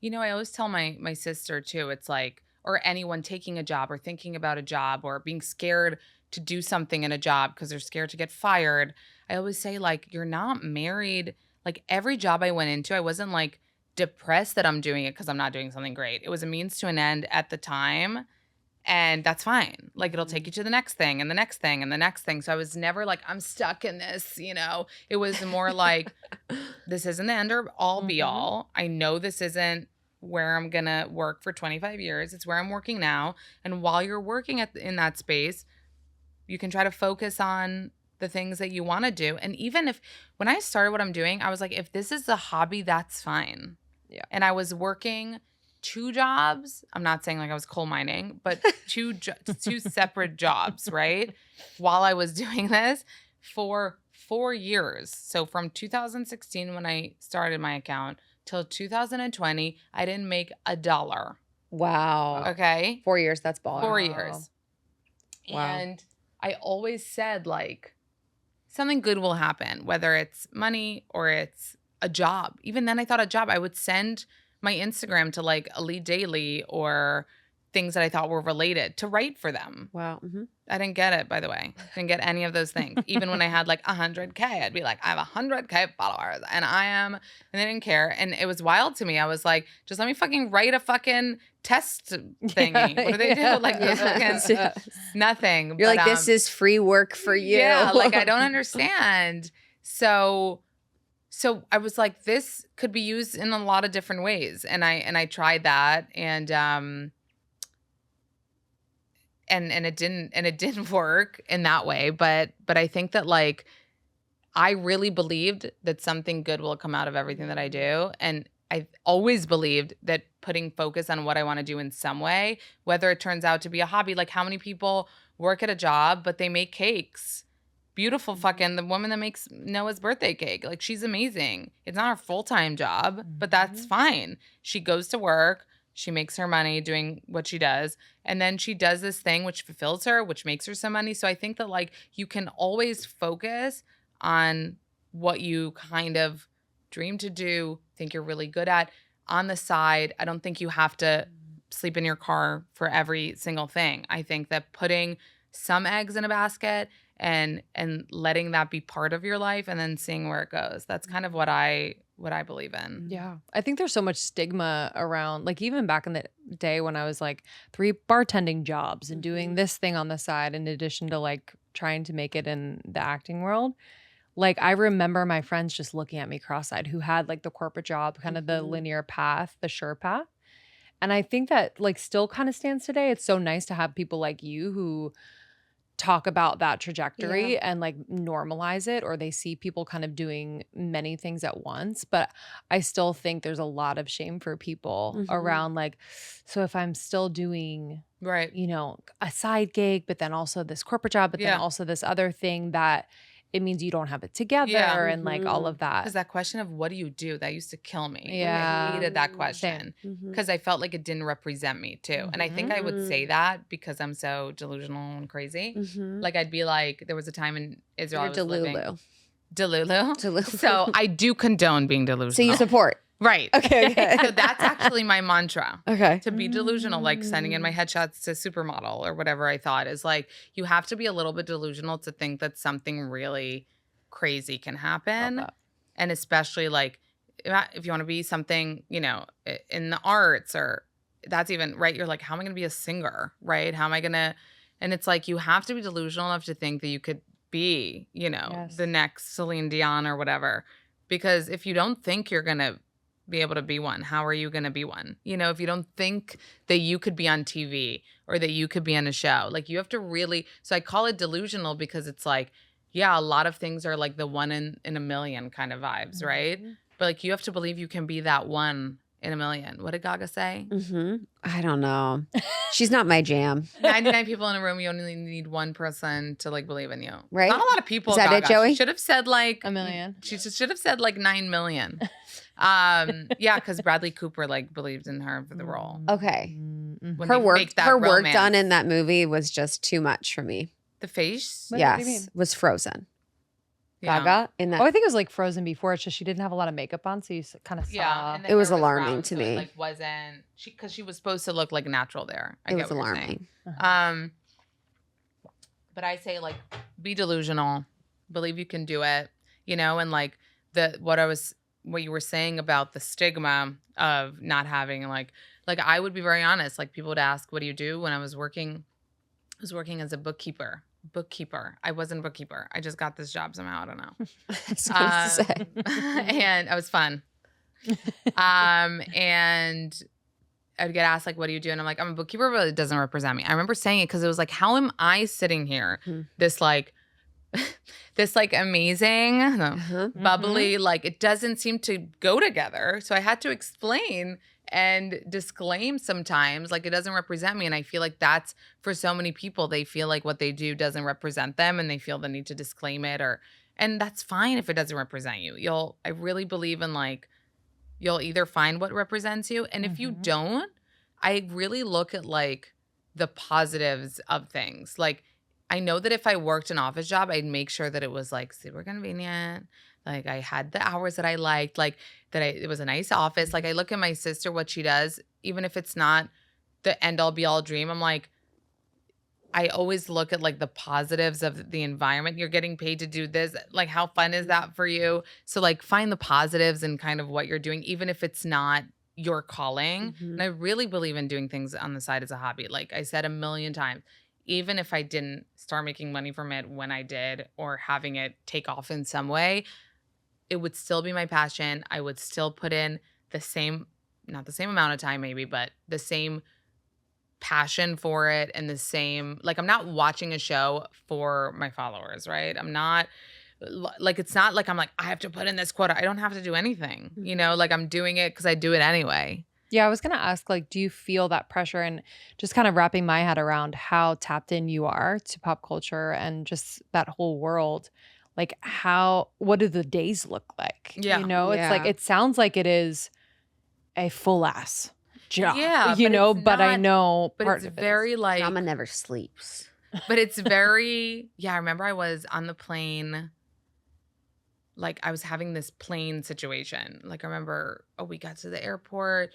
I always tell my sister too, it's like, or anyone taking a job or thinking about a job or being scared to do something in a job because they're scared to get fired. I always say, like, you're not married. Like every job I went into, I wasn't like depressed that I'm doing it because I'm not doing something great. It was a means to an end at the time. And that's fine. Like it'll take you to the next thing and the next thing and the next thing. So I was never like, I'm stuck in this, It was more like, this isn't the end or all be all. I know this isn't where I'm going to work for 25 years. It's where I'm working now. And while you're working in that space, you can try to focus on the things that you want to do. And even when I started what I'm doing, I was like, if this is a hobby, that's fine. Yeah. And I was working 2 jobs. I'm not saying like I was coal mining, but 2 separate jobs, right? While I was doing this for 4 years. So from 2016 when I started my account till 2020, I didn't make $1. Wow. Okay. 4 years, that's baller. 4 years. Wow. And I always said, like, something good will happen, whether it's money or it's a job. Even then I thought a job, I would send my Instagram to like Elite Daily or things that I thought were related to write for them. Wow. Mm-hmm. I didn't get it, by the way. Didn't get any of those things. Even when I had like 100K, I'd be like, I have 100K followers and and they didn't care. And it was wild to me. I was like, just let me fucking write a fucking test thingy. What do they do? Like nothing. You're like, this is free work for you. Yeah, like I don't understand. So I was like, this could be used in a lot of different ways. And I tried that and it didn't work in that way. But I think that like I really believed that something good will come out of everything that I do. And I've always believed that putting focus on what I want to do in some way, whether it turns out to be a hobby, like how many people work at a job, but they make cakes. Beautiful fucking, the woman that makes Noah's birthday cake. Like she's amazing. It's not her full-time job, but that's fine. She goes to work. She makes her money doing what she does. And then she does this thing which fulfills her, which makes her some money. So I think that like you can always focus on what you kind of dream to do, think you're really good at on the side. I don't think you have to sleep in your car for every single thing. I think that putting some eggs in a basket and letting that be part of your life and then seeing where it goes. That's kind of what I believe in. Yeah. I think there's so much stigma around, like even back in the day when I was like 3 bartending jobs and doing this thing on the side in addition to like trying to make it in the acting world. Like I remember my friends just looking at me cross-eyed who had like the corporate job, kind of the linear path, the sure path. And I think that like still kind of stands today. It's so nice to have people like you who talk about that trajectory and like normalize it, or they see people kind of doing many things at once. But I still think there's a lot of shame for people around like, so if I'm still doing, right, you know, a side gig, but then also this corporate job, but then also this other thing, that it means you don't have it together and like all of that. Because that question of what do you do, that used to kill me. Yeah. I hated that question because I felt like it didn't represent me too. And I think I would say that because I'm so delusional and crazy. Like I'd be like, there was a time in Israel I was living. Delulu. So I do condone being delusional. So you support. Right. Okay. So that's actually my mantra. Okay. To be delusional, like sending in my headshots to Supermodel or whatever I thought is like, you have to be a little bit delusional to think that something really crazy can happen. And especially like, if you want to be something, you know, in the arts or that's even, right? You're like, how am I going to be a singer? Right? How am I going to, and it's like, you have to be delusional enough to think that you could be, you know, the next Celine Dion or whatever. Because if you don't think you're going to be able to be one, how are you going to be one? You know, if you don't think that you could be on TV or that you could be on a show, like you have to really, so I call it delusional because it's like, yeah, a lot of things are like the one in a million kind of vibes, right? But like you have to believe you can be that one in a million. What did Gaga say? I don't know. She's not my jam. 99 people in a room, you only need one person to like believe in you. Right? Not a lot of people. Is that Gaga. it, Joey? She should have said like a million. She should have said like 9 million. Yeah, because Bradley Cooper like believed in her for the role. Okay. When Her they work faked that romance. done in that movie was just too much for me. The face. What do you mean? Yes. Was Frozen. Yeah. Gaga in that. Oh, I think it was like Frozen before. It's just she didn't have a lot of makeup on, so you kind of saw. Yeah, and the It was hair alarming brown, to so me. It, like wasn't she because she was supposed to look like natural there. I It get was what you're saying. alarming. But I say like be delusional, believe you can do it, you know, and like what you were saying about the stigma of not having like I would be very honest. Like people would ask, "What do you do?" When I was working as a bookkeeper. I wasn't a bookkeeper. I just got this job somehow. I don't know. Supposed to say. And it was fun. And I'd get asked like, what do you do? And I'm like, I'm a bookkeeper, but it doesn't represent me. I remember saying it because it was like, how am I sitting here? This like amazing, bubbly, like it doesn't seem to go together. So I had to explain and disclaim sometimes, like it doesn't represent me. And I feel like that's for so many people, they feel like what they do doesn't represent them and they feel the need to disclaim it and that's fine if it doesn't represent you. I really believe in like, you'll either find what represents you. And if you don't, I really look at like the positives of things. Like I know that if I worked an office job, I'd make sure that it was like super convenient. Like I had the hours that I liked, like it was a nice office. Like I look at my sister, what she does, even if it's not the end all be all dream, I'm like, I always look at like the positives of the environment. You're getting paid to do this. Like how fun is that for you? So like find the positives in kind of what you're doing, even if it's not your calling. And I really believe in doing things on the side as a hobby. Like I said a million times, even if I didn't start making money from it when I did, or having it take off in some way, it would still be my passion. I would still put in the same, not the same amount of time maybe, but the same passion for it, and the same, like I'm not watching a show for my followers, right? I'm not like, it's not like I'm like, I have to put in this quota. I don't have to do anything, you know, like I'm doing it because I do it anyway. Yeah, I was going to ask, like, do you feel that pressure, and just kind of wrapping my head around how tapped in you are to pop culture and just that whole world? Like what do the days look like? Yeah. You know, it's like, it sounds like it is a full ass job. Yeah, you but know, it's but I not- know But part it's of it very is, like, Drama never sleeps. but it's very, yeah, I remember I was on the plane, like I was having this plane situation. Like I remember, we got to the airport,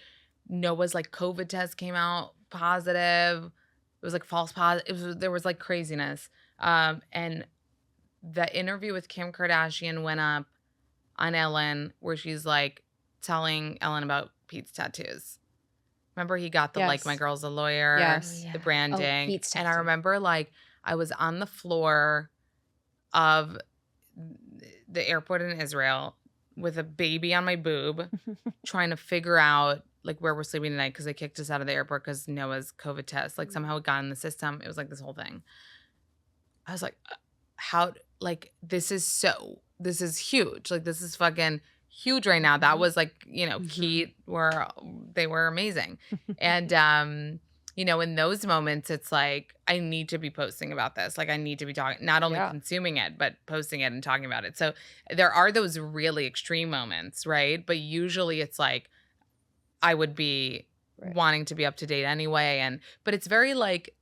Noah's like COVID test came out positive. It was like false positive. There was like craziness. And the interview with Kim Kardashian went up on Ellen, where she's like telling Ellen about Pete's tattoos. Remember he got the like Yes. my girl's a lawyer, Yes. the branding. Pete's And I tattoo. remember like I was on the floor of the airport in Israel with a baby on my boob, trying to figure out like where we're sleeping tonight, because they kicked us out of the airport because Noah's COVID test. Like somehow it got in the system. It was like this whole thing. I was like, how, like, this is huge. Like, this is fucking huge right now. That was like, you know, Keith they were amazing. And, you know, in those moments, it's like, I need to be posting about this. Like, I need to be talking, not only consuming it, but posting it and talking about it. So there are those really extreme moments, right? But usually it's like, I would be wanting to be up to date anyway. But it's very like,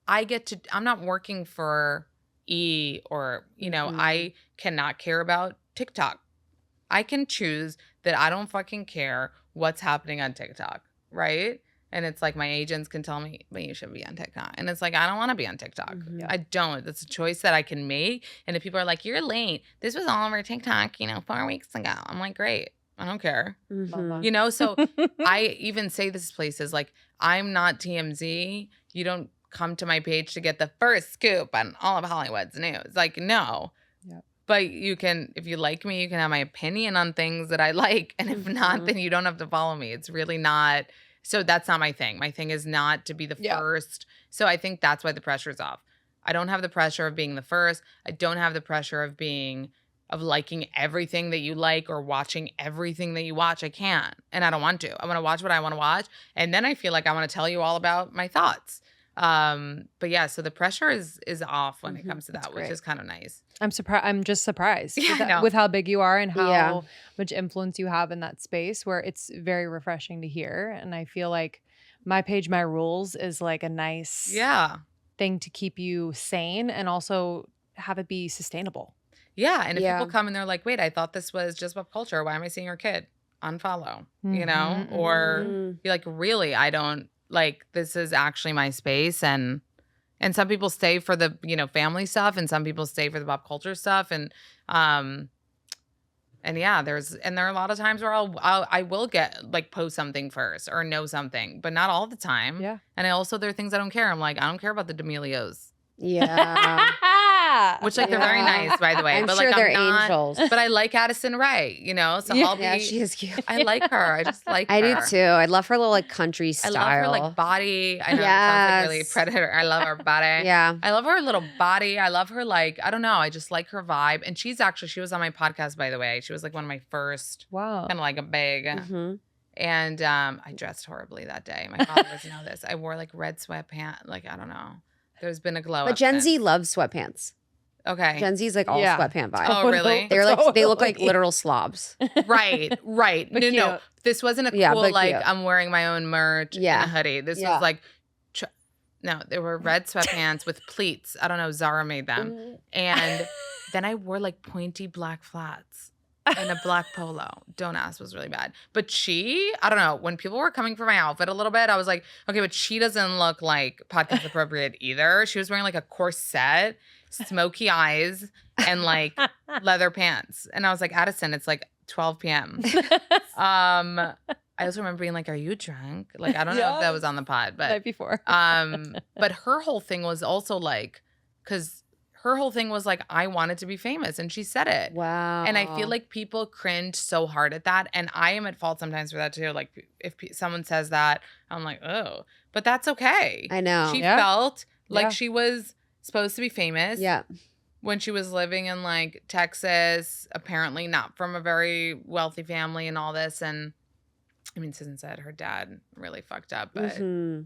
I'm not working for or, you know, I cannot care about TikTok. I can choose that I don't fucking care what's happening on TikTok, right? And it's like my agents can tell me, but you should be on TikTok. And it's like, I don't want to be on TikTok. I don't. That's a choice that I can make. And if people are like, you're late, this was all over TikTok, you know, 4 weeks ago. I'm like, great. I don't care. You know, so I even say this places like, I'm not TMZ. You don't come to my page to get the first scoop on all of Hollywood's news. Like, no. Yep. But you can, if you like me, you can have my opinion on things that I like. And if not, then you don't have to follow me. It's really not. So that's not my thing. My thing is not to be the first. So I think that's why the pressure is off. I don't have the pressure of being the first. I don't have the pressure of liking everything that you like or watching everything that you watch. I can't. And I don't want to. I want to watch what I want to watch. And then I feel like I want to tell you all about my thoughts. But yeah, so the pressure is off when it comes to that, which is kind of nice. I'm surprised. I'm just surprised Yeah, with how big you are and how much influence you have in that space, where it's very refreshing to hear. And I feel like my page, my rules is like a nice thing to keep you sane and also have it be sustainable. Yeah. And if people come and they're like, wait, I thought this was just pop culture. Why am I seeing your kid? Unfollow, you know? Or be like, really, I don't, like, this is actually my space. And some people stay for the, you know, family stuff, and some people stay for the pop culture stuff. And yeah, there are a lot of times where I will get like post something first or know something, but not all the time. Yeah. And there are things I don't care. I'm like, I don't care about the D'Amelios. Yeah. Which, like, they're very nice, by the way. I'm but sure like, they're I'm not, angels. But I like Addison Rae, you know? So I'll be. Yeah, she is cute. I like her. I just like her. I do too. I love her little like country style. I love her like body. I know it sounds like really predator. I love her body. Yeah. I love her little body. I love her, like, I don't know. I just like her vibe. And she was on my podcast, by the way. She was like one of my first, kind of like a big. And I dressed horribly that day. My father doesn't know this. I wore like red sweatpants. Like, I don't know. There's been a glow But up Gen since. Z loves sweatpants. Okay. Gen Z's like all sweatpant vibe. Oh, really? They're like they look like literal slobs. Right. But no. cute. This wasn't a Yeah, cool but like cute. I'm wearing my own merch in a hoodie. This was like No, they were red sweatpants with pleats. I don't know. Zara made them. And then I wore like pointy black flats and a black polo. Don't ask, was really bad. But I don't know. When people were coming for my outfit a little bit, I was like, okay, but she doesn't look like podcast appropriate either. She was wearing like a corset, smoky eyes, and like leather pants. And I was like, Addison, it's like 12 p.m. I also remember being like, are you drunk? Like, I don't know if that was on the pod, but Night before. but her whole thing was also like, because her whole thing was like, I wanted to be famous, and she said it. Wow. And I feel like people cringe so hard at that, and I am at fault sometimes for that too. Like, if someone says that, I'm like, oh, but that's okay. I know. She Yeah. felt like Yeah. she was supposed to be famous. Yeah. When she was living in like Texas, apparently not from a very wealthy family and all this. And I mean, Susan said her dad really fucked up, but Mhm.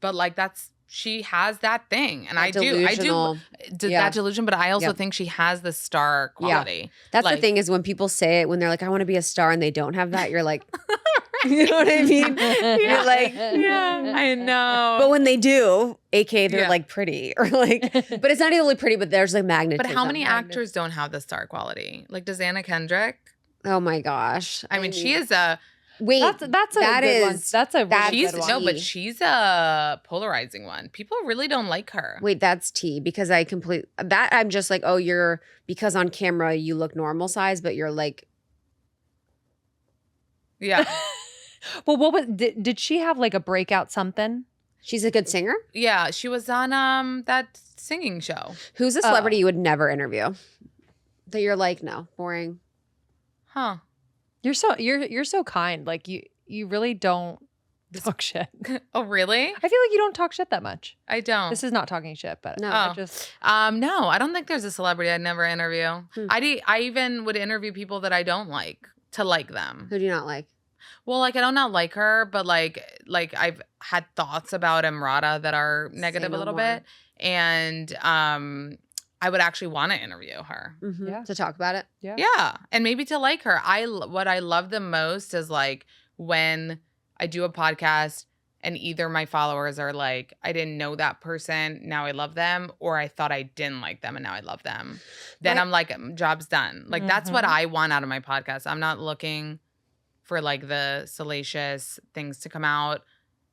but like she has that thing, and That I do delusional. Yeah. that delusion, but I also Yep. think she has the star quality. That's the Like- thing is when people say it, when they're like, I want to be a star and they don't have that, you're like, you know what I mean? You're like, Yeah, I know. but when they do, a.k.a. they're Yeah. like pretty or like, but it's not even really pretty, but there's like magnetism. But how many actors don't have the star quality? Like, does Anna Kendrick? Oh my gosh. I mean, she is a Wait, That's a that good one. is- That's a that's- really she's good one. no, but Tea. she's a polarizing one. People really don't like her. Wait, that's tea because I'm just like, oh, you're because on camera you look normal size, but you're like, Yeah, Well, what was did she have like a breakout something? she's a good singer. yeah. She was on that singing show. Who's a celebrity you would never interview? That you're like, no, boring. Huh. You're so kind. Like you really don't talk shit. Oh, really? I feel like you don't talk shit that much. I don't. This is not talking shit, but No. I Oh. just No, I don't think there's a celebrity I'd never interview. Hmm. I even would interview people that I don't like to like them. Who do you not like? Well, like I don't not like her, but like I've had thoughts about Emrata that are negative no a little more. bit, and I would actually want to interview her. Mhm. Yeah. To talk about it. Yeah, and maybe to like her. What I love the most is like when I do a podcast and either my followers are like, I didn't know that person, now I love them, or I thought I didn't like them and now I love them. Then Right. I'm like, job's done. Like that's what Mhm. I want out of my podcast. I'm not looking for like the salacious things to come out.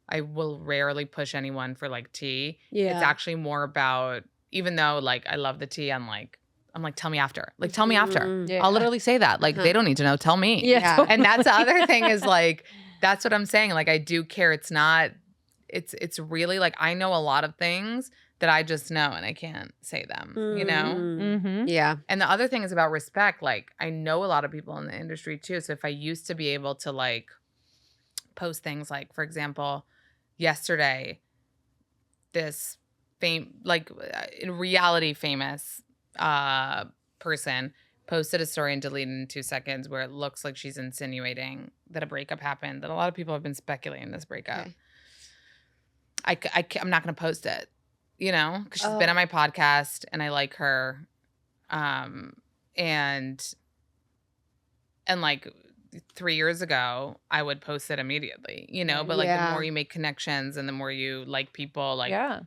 I will rarely push anyone for like tea. Yeah. It's actually more about, even though like I love the tea, I'm like, tell me after. Like, tell me after. Mhm. yeah. I'll literally say that. Like, Uh-huh. they don't need to know. Tell me. Yeah. Yeah. And that's the other thing is like, that's what I'm saying. Like, I do care. It's not, it's really like, I know a lot of things that I just know and I can't say them, you know? Mhm. Mm-hmm. Yeah. And the other thing is about respect. Like, I know a lot of people in the industry too. So if I used to be able to like post things like, for example, yesterday, this in reality famous person posted a story and deleted in 2 seconds where it looks like she's insinuating that a breakup happened, that a lot of people have been speculating this breakup. Okay. I'm not going to post it, you know, because she's Oh. been on my podcast and I like her. And like 3 years ago, I would post it immediately, you know, but like the Yeah. more you make connections and the more you like people, like, Yeah.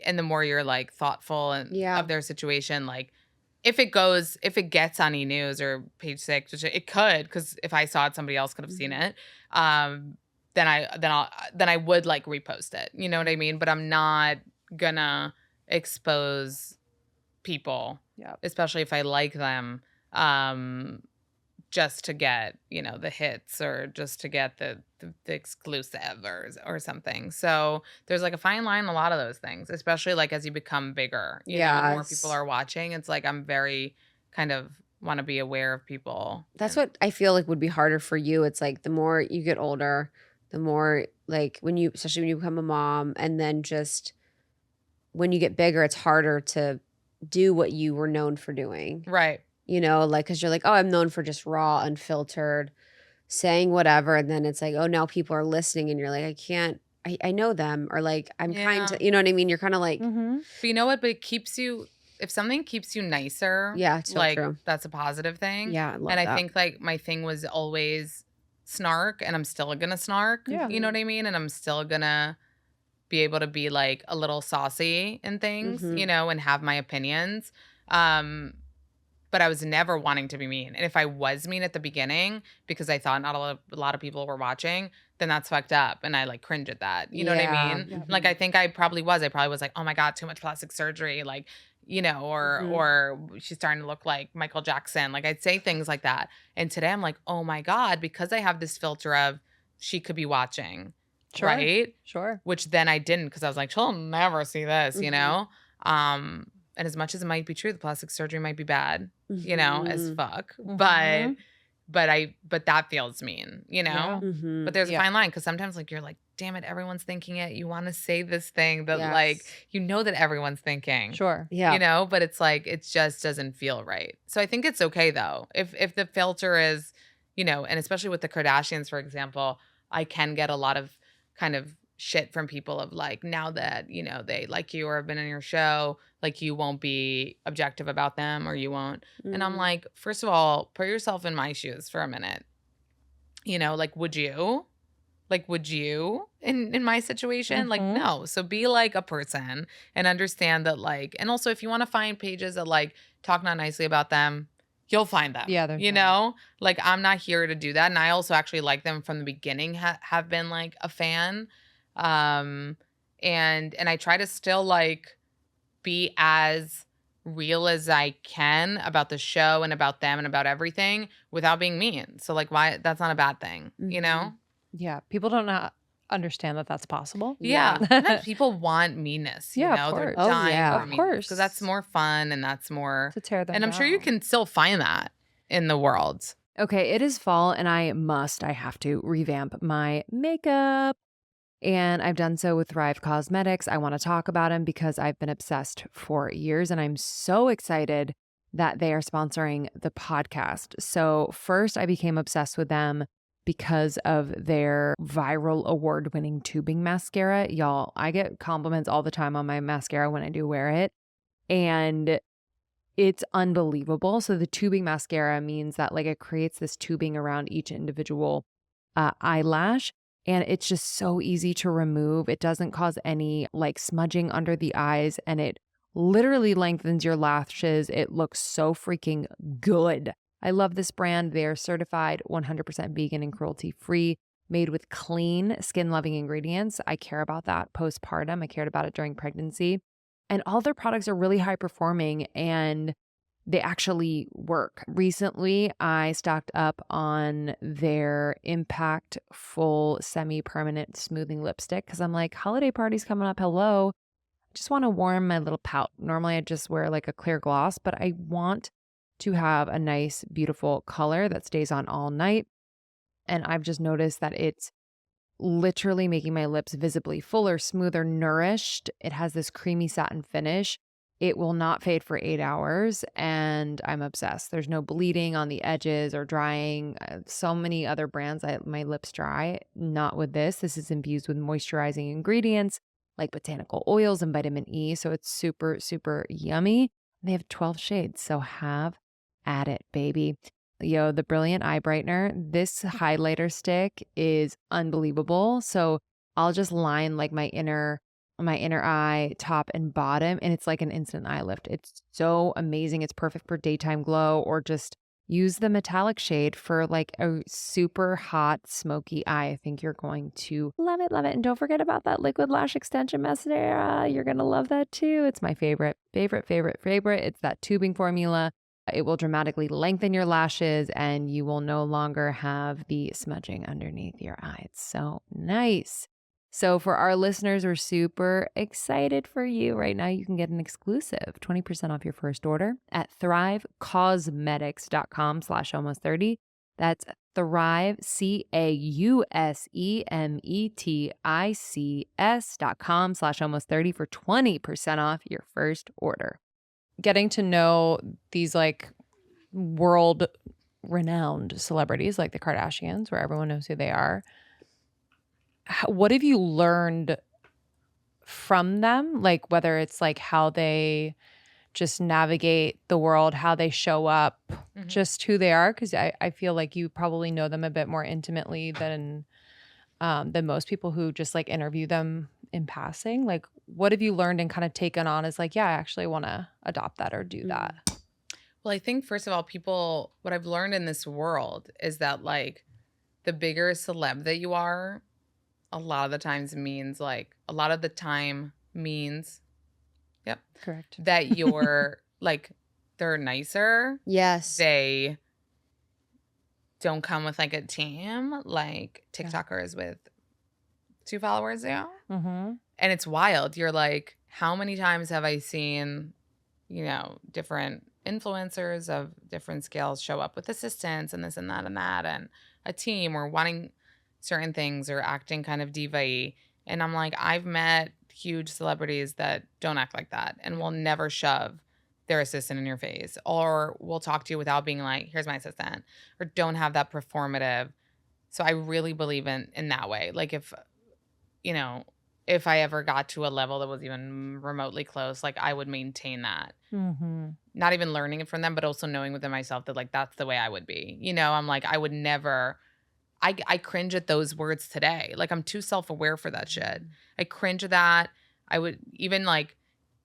and the more you're like thoughtful and Yeah. of their situation, like if it gets on E-News or Page 6, which it could, because if I saw it, somebody else could have seen it. Then I would like repost it. You know what I mean? But I'm not gonna expose people, Yep. especially if I like them, just to get, you know, the hits or just to get the exclusive or something. So there's like a fine line in a lot of those things, especially like as you become bigger, you know, the more Yes. people are watching. It's like I'm very kind of want to be aware of people. That's And- what I feel like would be harder for you. It's like the more you get older, the more like especially when you become a mom, and then just when you get bigger, it's harder to do what you were known for doing. Right. You know, like, because you're like, oh, I'm known for just raw, unfiltered, saying whatever. And then it's like, oh, now people are listening. And you're like, I know them. Or like, I'm kind to, you know what I mean? You're kind of like, Mm-hmm. But you know what? But it keeps you, if something keeps you nicer, yeah, it's so like true. that's a positive thing. Yeah, I love And I that. think like my thing was always snark, and I'm still gonna snark. Yeah. You know what I mean? And I'm still gonna be able to be like a little saucy in things, you know, and have my opinions. But I was never wanting to be mean. And if I was mean at the beginning because I thought not a lot of people were watching, then that's fucked up. And I like cringe at that. You know what I mean? Like, I think I probably was like, oh my God, too much plastic surgery. Like, you know, or she's starting to look like Michael Jackson. Like, I'd say things like that. And today I'm like, oh my God, because I have this filter of she could be watching. Sure. Right? Sure. Which then I didn't, because I was like, she'll never see this, you know? And as much as it might be true, the plastic surgery might be bad, you know, as fuck. But that feels mean, you know? But there's a fine line, because sometimes like you're like, damn it, everyone's thinking it. You want to say this thing that like, you know that everyone's thinking. Sure. Yeah. You know, but it's like, it just doesn't feel right. So I think it's okay though. If the filter is, you know, and especially with the Kardashians, for example, I can get a lot of kind of shit from people of like, now that, you know, they like you or have been in your show, like you won't be objective about them, or you won't. And I'm like, first of all, put yourself in my shoes for a minute. You know, like, would you in my situation? Like, no. So be like a person and understand that, like, and also if you want to find pages that like talk not nicely about them, you'll find them. Yeah, you know, like, I'm not here to do that. And I also actually like them from the beginning, have been like a fan. And I try to still like be as real as I can about the show and about them and about everything without being mean. So like, why, that's not a bad thing, you know? Yeah. People don't understand that that's possible. Yeah. Sometimes people want meanness, you know? Of They're course. dying for Of meanness, course. because that's more fun and that's more To tear them and I'm sure you down. can still find that in the world. Okay, it is fall and I have to revamp my makeup. And I've done so with Thrive Cosmetics. I want to talk about them because I've been obsessed for years, and I'm so excited that they are sponsoring the podcast. So first, I became obsessed with them because of their viral award-winning tubing mascara. Y'all, I get compliments all the time on my mascara when I do wear it, and it's unbelievable. So the tubing mascara means that like it creates this tubing around each individual eyelash. And it's just so easy to remove. It doesn't cause any like smudging under the eyes, and it literally lengthens your lashes. It looks so freaking good. I love this brand. They are certified 100% vegan and cruelty-free, made with clean, skin-loving ingredients. I care about that postpartum. I cared about it during pregnancy. And all their products are really high performing, and they actually work. Recently, I stocked up on their Impact Full Semi-Permanent Smoothing Lipstick because I'm like, holiday party's coming up. Hello. I just want to warm my little pout. Normally, I just wear like a clear gloss, but I want to have a nice, beautiful color that stays on all night. And I've just noticed that it's literally making my lips visibly fuller, smoother, nourished. It has this creamy satin finish. It will not fade for 8 hours, and I'm obsessed. There's no bleeding on the edges or drying. So many other brands, my lips dry. Not with this. This is infused with moisturizing ingredients like botanical oils and vitamin E, so it's super, super yummy. They have 12 shades, so have at it, baby. Yo, the Brilliant Eye Brightener, this highlighter stick is unbelievable. So I'll just line like my inner eye, top and bottom, and it's like an instant eye lift. It's so amazing. It's perfect for daytime glow, or just use the metallic shade for like a super hot, smoky eye. I think you're going to love it, love it. And don't forget about that liquid lash extension mascara. You're going to love that too. It's my favorite. It's that tubing formula. It will dramatically lengthen your lashes, and you will no longer have the smudging underneath your eye. It's so nice. So for our listeners, we're super excited for you. Right now, you can get an exclusive 20% off your first order at thrivecosmetics.com/almost30. That's Thrive, CAUSEMETICS.com/almost30 for 20% off your first order. Getting to know these like world renowned celebrities like the Kardashians, where everyone knows who they are. What have you learned from them? Like whether it's like how they just navigate the world, how they show up, just who they are? Because I feel like you probably know them a bit more intimately than than most people who just like interview them in passing. Like, what have you learned and kind of taken on as like, yeah, I actually want to adopt that or do that? Well, I think first of all, what I've learned in this world is that like the bigger celeb that you are, a lot of the time means, yep, Correct. that you're like, they're nicer. Yes. They don't come with like a team like TikTokers with 2 followers do. Mm-hmm. And it's wild. You're like, how many times have I seen, different influencers of different scales show up with assistants and this and that and a team or wanting certain things or acting kind of diva-y. And I'm like, I've met huge celebrities that don't act like that and will never shove their assistant in your face or will talk to you without being like, here's my assistant, or don't have that performative. So I really believe in that way. Like if I ever got to a level that was even remotely close, like I would maintain that. Mm-hmm. Not even learning it from them, but also knowing within myself that like, that's the way I would be. I'm like, I would never, I cringe at those words today. Like I'm too self-aware for that shit. I cringe at that. I would even like,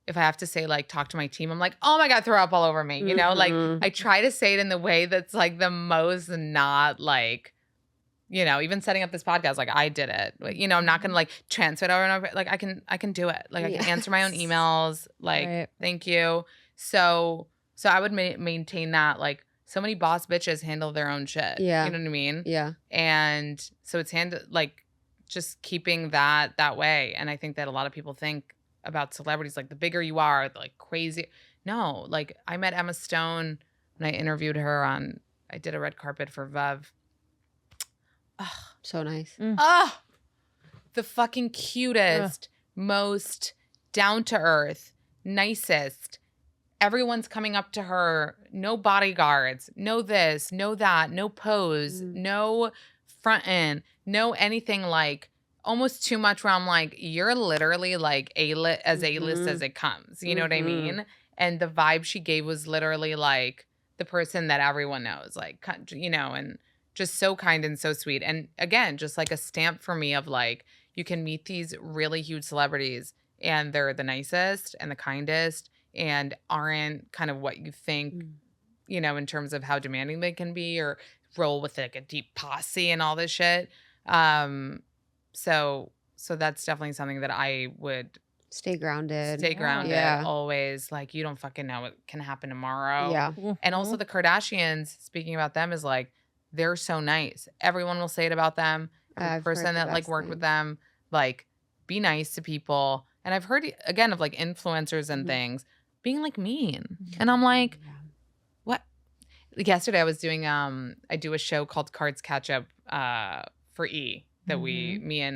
if I have to say like, talk to my team, I'm like, oh my God, throw up all over me. Like I try to say it in the way that's like the most not like, even setting up this podcast, like I did it. I'm not gonna like transfer it over and over. Like I can do it. Like I can answer my own emails. Like thank you. So I would maintain that. Like so many boss bitches handle their own shit. Yeah. You know what I mean? Yeah. And so it's like just keeping that way. And I think that a lot of people think about celebrities like the bigger you are, like crazy. No, like I met Emma Stone when I interviewed her I did a red carpet for Veuve. So nice. The fucking cutest, most down to earth, nicest. Everyone's coming up to her. No bodyguards. No this. No that. No pose. No front end. No anything like almost too much. Where I'm like, you're literally like A-list as it comes. You know what I mean? And the vibe she gave was literally like the person that everyone knows. Like and just so kind and so sweet. And again, just like a stamp for me of like, you can meet these really huge celebrities and they're the nicest and the kindest and aren't kind of what you think, in terms of how demanding they can be or roll with like a deep posse and all this shit. So that's definitely something that I would stay grounded. Always. Like, you don't fucking know what can happen tomorrow. Yeah. And also the Kardashians, speaking about them, is like, they're so nice. Everyone will say it about them. The person that like worked with them, like be nice to people. And I've heard again of like influencers and things being like mean. And I'm like, what? Yesterday I was doing I do a show called Cards Catch Up for E that me and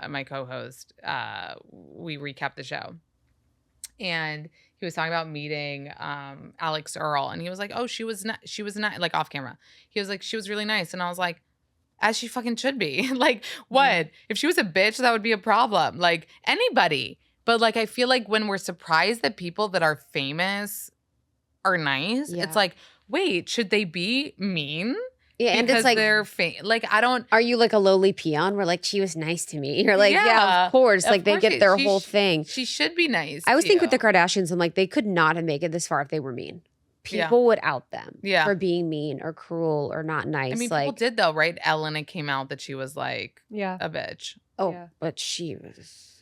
my co-host we recap the show. And he was talking about meeting Alex Earl, and he was like, "Oh, she was not like off camera." He was like, "She was really nice," and I was like, "As she fucking should be." Like, what if she was a bitch? That would be a problem. Like anybody, but like I feel like when we're surprised that people that are famous are nice, it's like, wait, should they be mean? Yeah, and because it's like they're like I don't. Are you like a lowly peon? Where like she was nice to me. You're like, yeah, of course. Like they get their whole thing. She should be nice. I always think with the Kardashians, I'm like, they could not have made it this far if they were mean. People would out them for being mean or cruel or not nice. I mean, like, people did though, right? Ellen, it came out that she was like a bitch. But she was.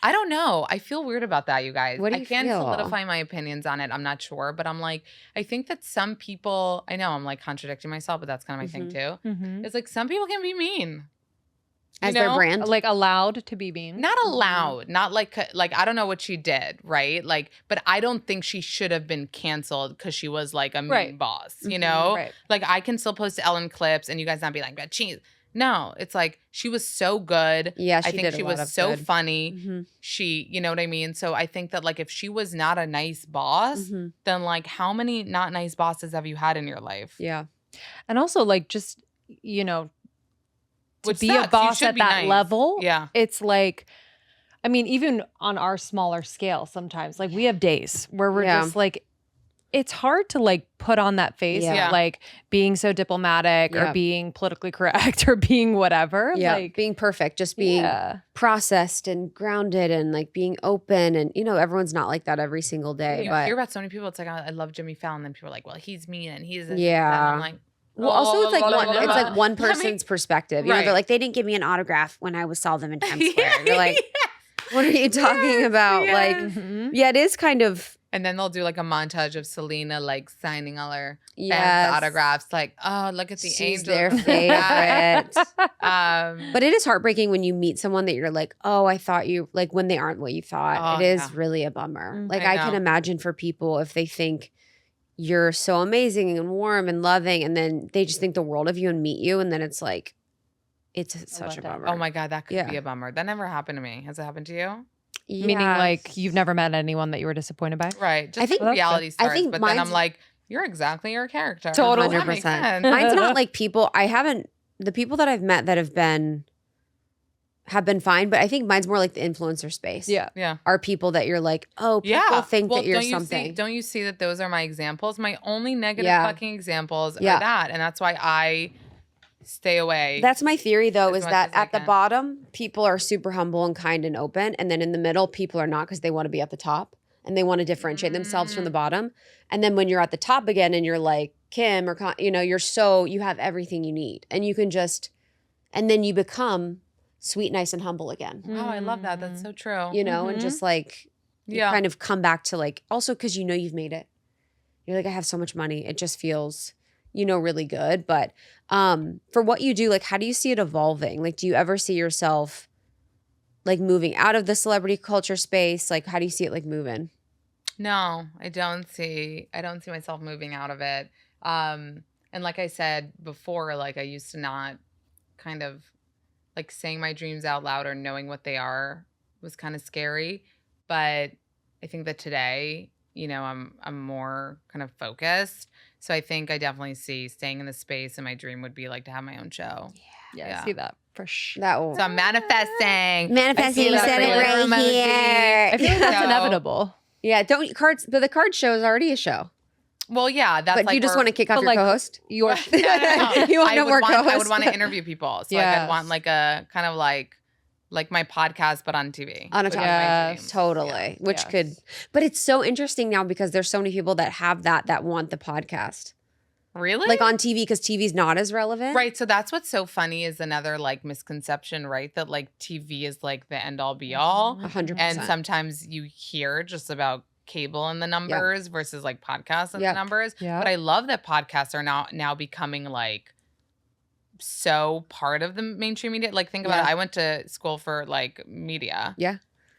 I don't know. I feel weird about that, you guys. What do you I can't feel? solidify my opinions on it. I'm not sure, but I'm like, I think that some people, I know I'm like contradicting myself, but that's kind of my thing too. It's like some people can be mean. As their brand? Like allowed to be mean? Not allowed. Not like I don't know what she did, right? Like, but I don't think she should have been canceled because she was like a mean boss, you know? Right. Like I can still post Ellen clips and you guys not be like, cheese. No, it's like she was so good. Yeah, I think she was so good. funny. She, you know what I mean? So I think that like if she was not a nice boss, then like how many not nice bosses have you had in your life? Yeah. And also like just, you know, to Which be sucks. a boss You should at be that nice. level, Yeah. it's like, I mean, even on our smaller scale sometimes, like we have days where we're just like, it's hard to like put on that face Yeah. of like being so diplomatic Yeah. or being politically correct or being whatever. Yeah, Like being perfect, just being processed and grounded and like being open. And, you know, everyone's not like that every single day. You but hear about so many people. It's like, I love Jimmy Fallon. And people are like, well, he's mean and he's this and Yeah. I'm like, well, also it's like it's like one Let me- person's perspective. You know, they're Right. like, they didn't give me an autograph when I saw them in Times Square. You're like, what are you talking about? Like, yeah, it is kind of. And then they'll do like a montage of Selena like signing all her Yes. fans' autographs. Like, oh, look at the She's angels. their favorite. But But it is heartbreaking when you meet someone that you're like, oh, I thought you, like when they aren't what you thought. Oh, It is yeah. really a bummer. Like I I can know. imagine for people if they think you're so amazing and warm and loving, and then they just think the world of you and meet you, and then it's like, it's such a letdown. bummer. oh my God, that could Yeah. be a bummer. That never happened to me. Has it happened to you? meaning Yeah. like you've never met anyone that you were disappointed by. Right. Just I think- like reality I stars. think But then I'm mine's- like, you're exactly your character. Totally. That makes 100%. sense. Mine's not like people the people that I've met that have been fine, but I think mine's more like the influencer space. Yeah. Yeah. Are people that you're like, oh, people Yeah. think Well, that you're don't you something. See, don't you see that those are my examples? My only negative Yeah. fucking examples Yeah. are that. And that's why I stay away. That's my theory, though, As is much that as I at the can. bottom, people are super humble and kind and open. And then in the middle, people are not because they want to be at the top and they want to differentiate themselves from the bottom. And then when you're at the top again and you're like Kim or, you know, you have everything you need. And you can just, and then you become sweet, nice, and humble again, Wow, I love that. That's so true. you know, and just like, you Yeah. kind of come back to like, also because you know you've made it. You're like, I have so much money. It just feels, you know, really good. But for what you do, like, how do you see it evolving? Like, do you ever see yourself like moving out of the celebrity culture space? Like, how do you see it like moving? No, I don't see myself moving out of it. And like I said before, like I used to not kind of like saying my dreams out loud or knowing what they are was kind of scary. But I think that today, you know, I'm more kind of focused. So I think I definitely see staying in the space, and my dream would be like to have my own show. Yeah, Yeah. I see that for sure. That will So I'm manifesting. manifesting. I You feel said that it for right you. here. I feel like that's So- inevitable. Yeah, don't cards. But the card show is already a show. Well, yeah, that's But like you just we're- want to kick off but your like- co-host. Your No. You want I no would more want- I would co-hosts? want to interview people. So like Yes. I'd want like a kind of like my podcast, but on TV. On a would be talk. my Yes. dream. Totally. Which Yes. could, but it's so interesting now because there's so many people that have that want the podcast. Really? Like on TV, because TV's not as relevant. Right. So that's what's so funny is another like misconception, right? That like TV is like the end all be all. 100%. And sometimes you hear just about cable and the numbers versus like podcasts and Yeah. the numbers. Yeah. But I love that podcasts are now becoming like so part of the mainstream media. Like think about Yeah. it. I went to school for like media.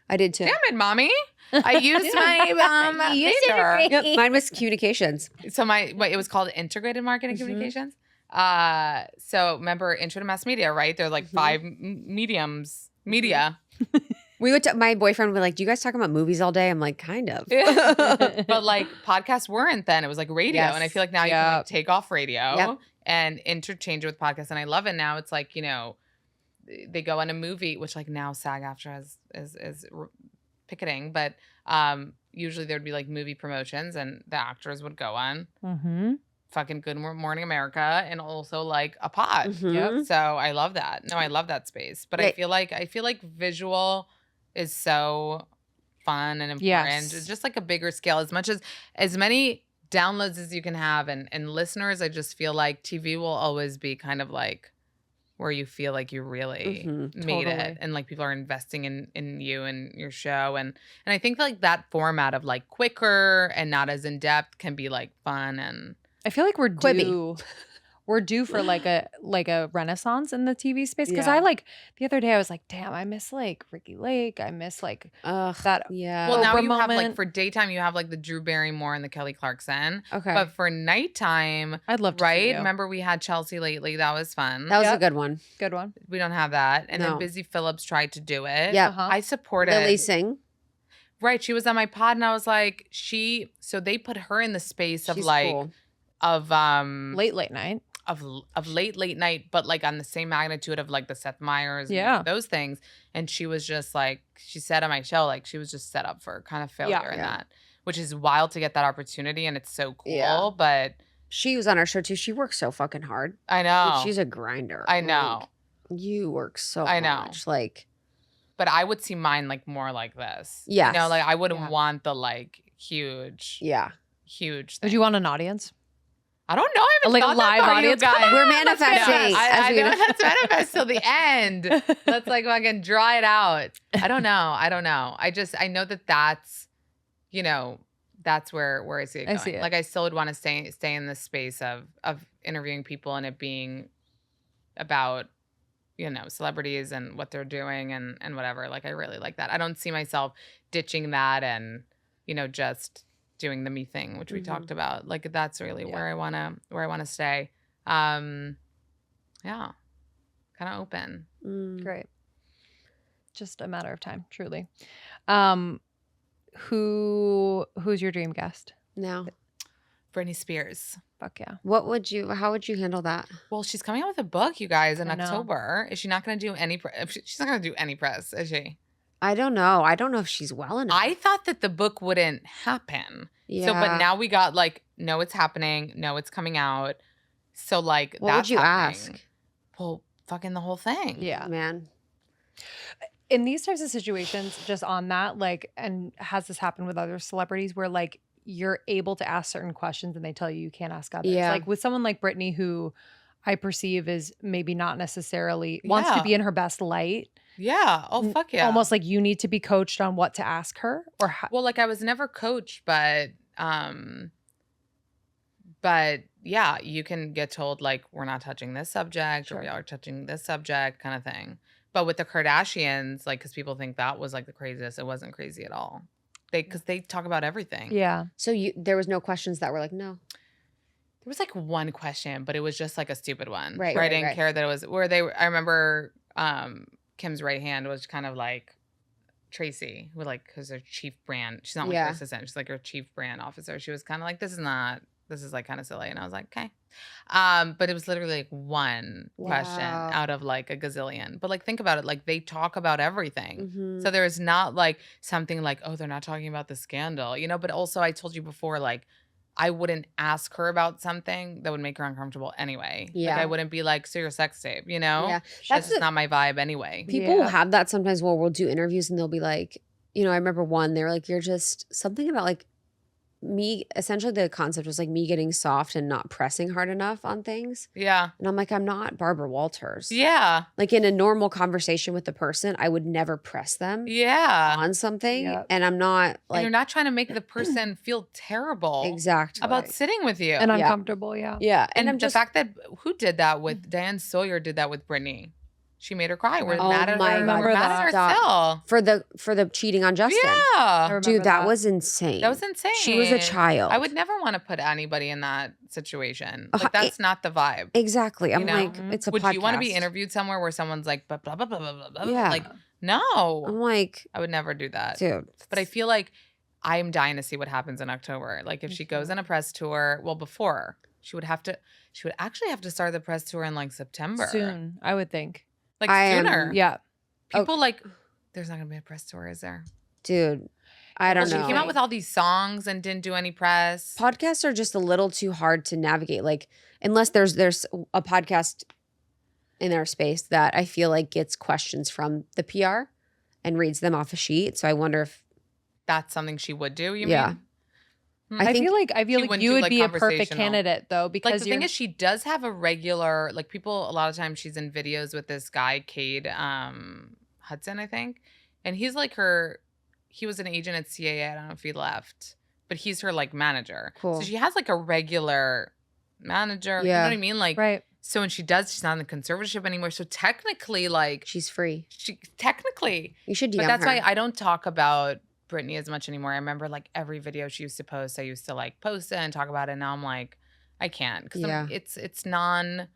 I did too. Damn it, mommy. I used my You used it major. right. Yep, mine was communications. So it was called integrated marketing communications. So remember intro to mass media, right? There are like 5 mediums, media. We would. My boyfriend would be like, "Do you guys talk about movies all day?" I'm like, "Kind of." But like podcasts weren't then. It was like radio. Yes. And I feel like now you Yeah. can like take off radio Yep. and interchange it with podcasts. And I love it now. It's like, you know, they go on a movie, which like now SAG-AFTRA is picketing, but usually there'd be like movie promotions and the actors would go on Mm-hmm. fucking Good Morning America and also like a pod. Mhm. So I love that. No, I love that space. But I Right. feel like visual is so fun and important. Yes. It's just like a bigger scale. As many downloads as you can have and listeners, I just feel like TV will always be kind of like where you feel like you really made Totally. it and like people are investing in you and your show and I think like that format of like quicker and not as in depth can be like fun and I feel like we're Quibi. due. We're due for like a renaissance in the TV space because Yeah. I like the other day I was like, damn, I miss like Ricky Lake. I miss like Ugh. that. Yeah. well now Oprah you have like moment. for daytime you have like the Drew Barrymore and the Kelly Clarkson okay. but for nighttime I'd love to see right you. remember we had Chelsea lately that was fun that was a Yep. good one. Good one. we don't have that and No. then Busy Phillips tried to do it Yeah. Uh-huh. I support Lily it Singh. right she was on my pod and I was like so they put her in the space of She's like cool. of Late night. of late night, but like on the same magnitude of like the Seth Meyers, and Yeah. those things. And she was just like she said on my show, like she was just set up for kind of failure in Yeah. that. which is wild to get that opportunity, and it's so cool. Yeah. But She was on our show too. She works so fucking hard. I know. Like, she's a grinder. I know. Like, you work so I know. much. Like, but I would see mine like more like this. Yes. You know, like I wouldn't Yeah. want the like huge yeah. thing. Would you want an audience? I don't know. I haven't Like a thought that live far, you audience? guys. We're Let's manifesting manifest. as I we don't go. let's manifest till the end. Let's like fucking draw it out. I don't know. I know that that's, you know, that's where I see it I going. see it. Like I still would want to stay in the space of interviewing people and it being about, you know, celebrities and what they're doing and whatever. Like I really like that. I don't see myself ditching that and, you know, just doing the me thing, which we talked about. Like that's really where I wanna stay. Yeah. Kind of open. Great. Just a matter of time, truly. Who's your dream guest? No. Britney Spears. Fuck yeah. How would you handle that? Well, she's coming out with a book, you guys, in I know. October. Is she not going to do any she's not going to do any press, is she? I don't know. I don't know if she's well enough. I thought that the book wouldn't happen. yeah. So, but now we got like, no, it's happening. No, it's coming out. So like, What that's would you happening. ask? Well, fucking the whole thing. Yeah. Man. In these types of situations, just on that, like, and has this happened with other celebrities where like you're able to ask certain questions and they tell you can't ask others? Yeah. Like with someone like Britney, who I perceive is maybe not necessarily wants to Yeah. be in her best light. Yeah. Oh, fuck yeah. Almost like you need to be coached on what to ask her or how. Well, like I was never coached, but yeah, you can get told like we're not touching this subject or we are touching this subject kind of thing. But with the Kardashians, like because people think that was like the craziest, it wasn't crazy at all. Because they talk about everything. Yeah. So there was no questions that were like, no. There was like one question, but it was just like a stupid one. Right, Where I right, didn't right. care that it was where I remember Kim's right hand was kind of like Tracy, who like who's her chief brand. She's not like Yeah. her assistant. She's like her chief brand officer. She was kind of like, this is like kind of silly. And I was like, okay. But it was literally like one question Wow. out of like a gazillion. But like, think about it. Like they talk about everything. Mhm. So there is not like something like, oh, they're not talking about the scandal, you know? But also I told you before, like, I wouldn't ask her about something that would make her uncomfortable anyway. Yeah. Like I wouldn't be like, so your sex tape, you know? Yeah. That's just not my vibe anyway. People will Yeah. have that sometimes where we'll do interviews and they'll be like, you know, I remember one, they were like, you're just something about like me, essentially the concept was like me getting soft and not pressing hard enough on things. Yeah. And I'm like, I'm not Barbara Walters. Yeah. Like in a normal conversation with the person, I would never press them Yeah. on something. Yep. And I'm not And like, you're not trying to make the person feel terrible exactly about sitting with you. And Yeah. uncomfortable. Yeah. Yeah. And I'm the just, fact that who did that with Diane Sawyer did that with Brittany. She made her cry. We're Oh mad at my her. God, We're mad at her stop. still. for the cheating on Justin. Yeah. remember Dude, that that. was insane. That was insane. She was a child. I would never want to put anybody in that situation. Uh, Like that's not the vibe. Exactly. I'm know? like, it's a Would podcast. you want to be interviewed somewhere where someone's like blah blah blah blah blah blah? Yeah. Like no, I'm like, I would never do that. dude. But I feel like I am dying to see what happens in October. Like if she goes on a press tour, well, before she would actually have to start the press tour in like September. Soon, I would think. Like I am- sooner. Yeah. People like, there's not gonna be a press tour, is there? Dude, I don't Well, know. she came out with all these songs and didn't do any press. Podcasts are just a little too hard to navigate. Like, unless there's a podcast in their space that I feel like gets questions from the PR and reads them off a sheet. So I wonder if That's something she would do. You Yeah. mean? I I think feel like she wouldn't you do, would like, be a perfect conversational. candidate though, because Like the thing is, she does have a regular like people. A lot of times, she's in videos with this guy, Cade Hudson, I think, and he's like her. He was an agent at CAA. I don't know if he left, but he's her like manager. Cool. So she has like a regular manager. You know Yeah. what I mean? Like, right. so when she's not in the conservatorship anymore. So technically, like, she's free. technically, You should DM but that's her. why I don't talk about Brittany as much anymore. I remember like every video she used to post, I used to like post it and talk about it. Now I'm like, I can't because Yeah. it's non.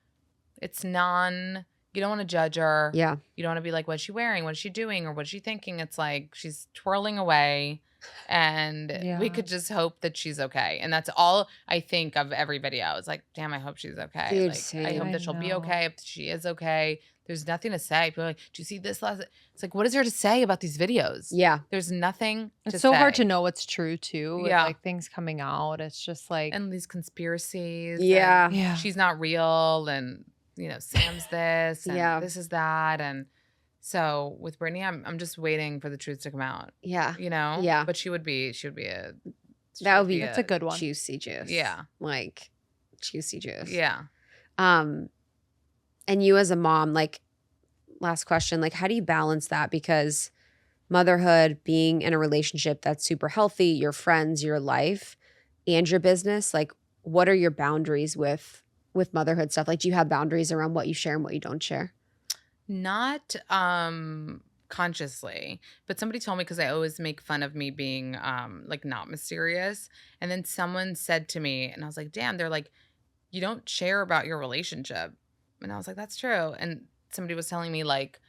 You don't want to judge her. Yeah. You don't want to be like, what's she wearing? What's she doing? Or what's she thinking? It's like she's twirling away. And Yeah. we could just hope that she's okay. And that's all I think of every video. It's like, damn, I hope she's okay. Dude, like, I same. hope I that she'll be know. okay. If she is okay, there's nothing to say. People are like, do you see this last? It's like, what is there to say about these videos? Yeah. There's nothing to It's so hard say. to know what's true too. With Yeah. like things coming out. It's just like, And these conspiracies. Yeah. yeah. And she's not real. And, you know, Sam's this. And Yeah. this is that. And so with Brittany, I'm just waiting for the truth to come out. Yeah. You know? Yeah. But she would be a. That would be That's a good one. juicy juice. Yeah. Like juicy juice. Yeah. And you as a mom, like, last question, like, how do you balance that? Because motherhood, being in a relationship that's super healthy, your friends, your life, and your business, like, what are your boundaries with motherhood stuff? Like, do you have boundaries around what you share and what you don't share? Not consciously, but somebody told me, because I always make fun of me being like not mysterious. And then someone said to me, and I was like, damn, they're like, you don't share about your relationship. And I was like, that's true. And somebody was telling me, like,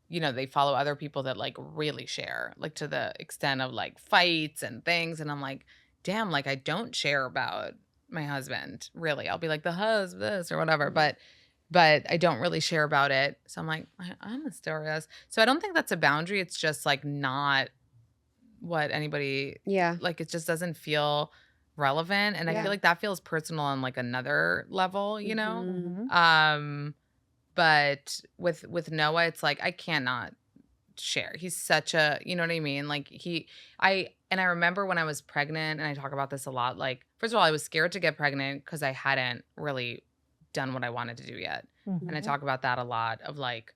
you know, they follow other people that like really share, like to the extent of like fights and things. And I'm like, damn, like I don't share about my husband, really. I'll be like, the husband, this or whatever. But I don't really share about it. So I'm like, I'm mysterious. So I don't think that's a boundary. It's just like not what anybody, Yeah. like it just doesn't feel relevant. And I Yeah. feel like that feels personal on like another level, you know? Mhm. But with Noah, it's like I cannot share. He's such a, you know what I mean? Like I remember when I was pregnant, and I talk about this a lot, like, first of all, I was scared to get pregnant because I hadn't really done what I wanted to do yet. Mhm. And I talk about that a lot, of like,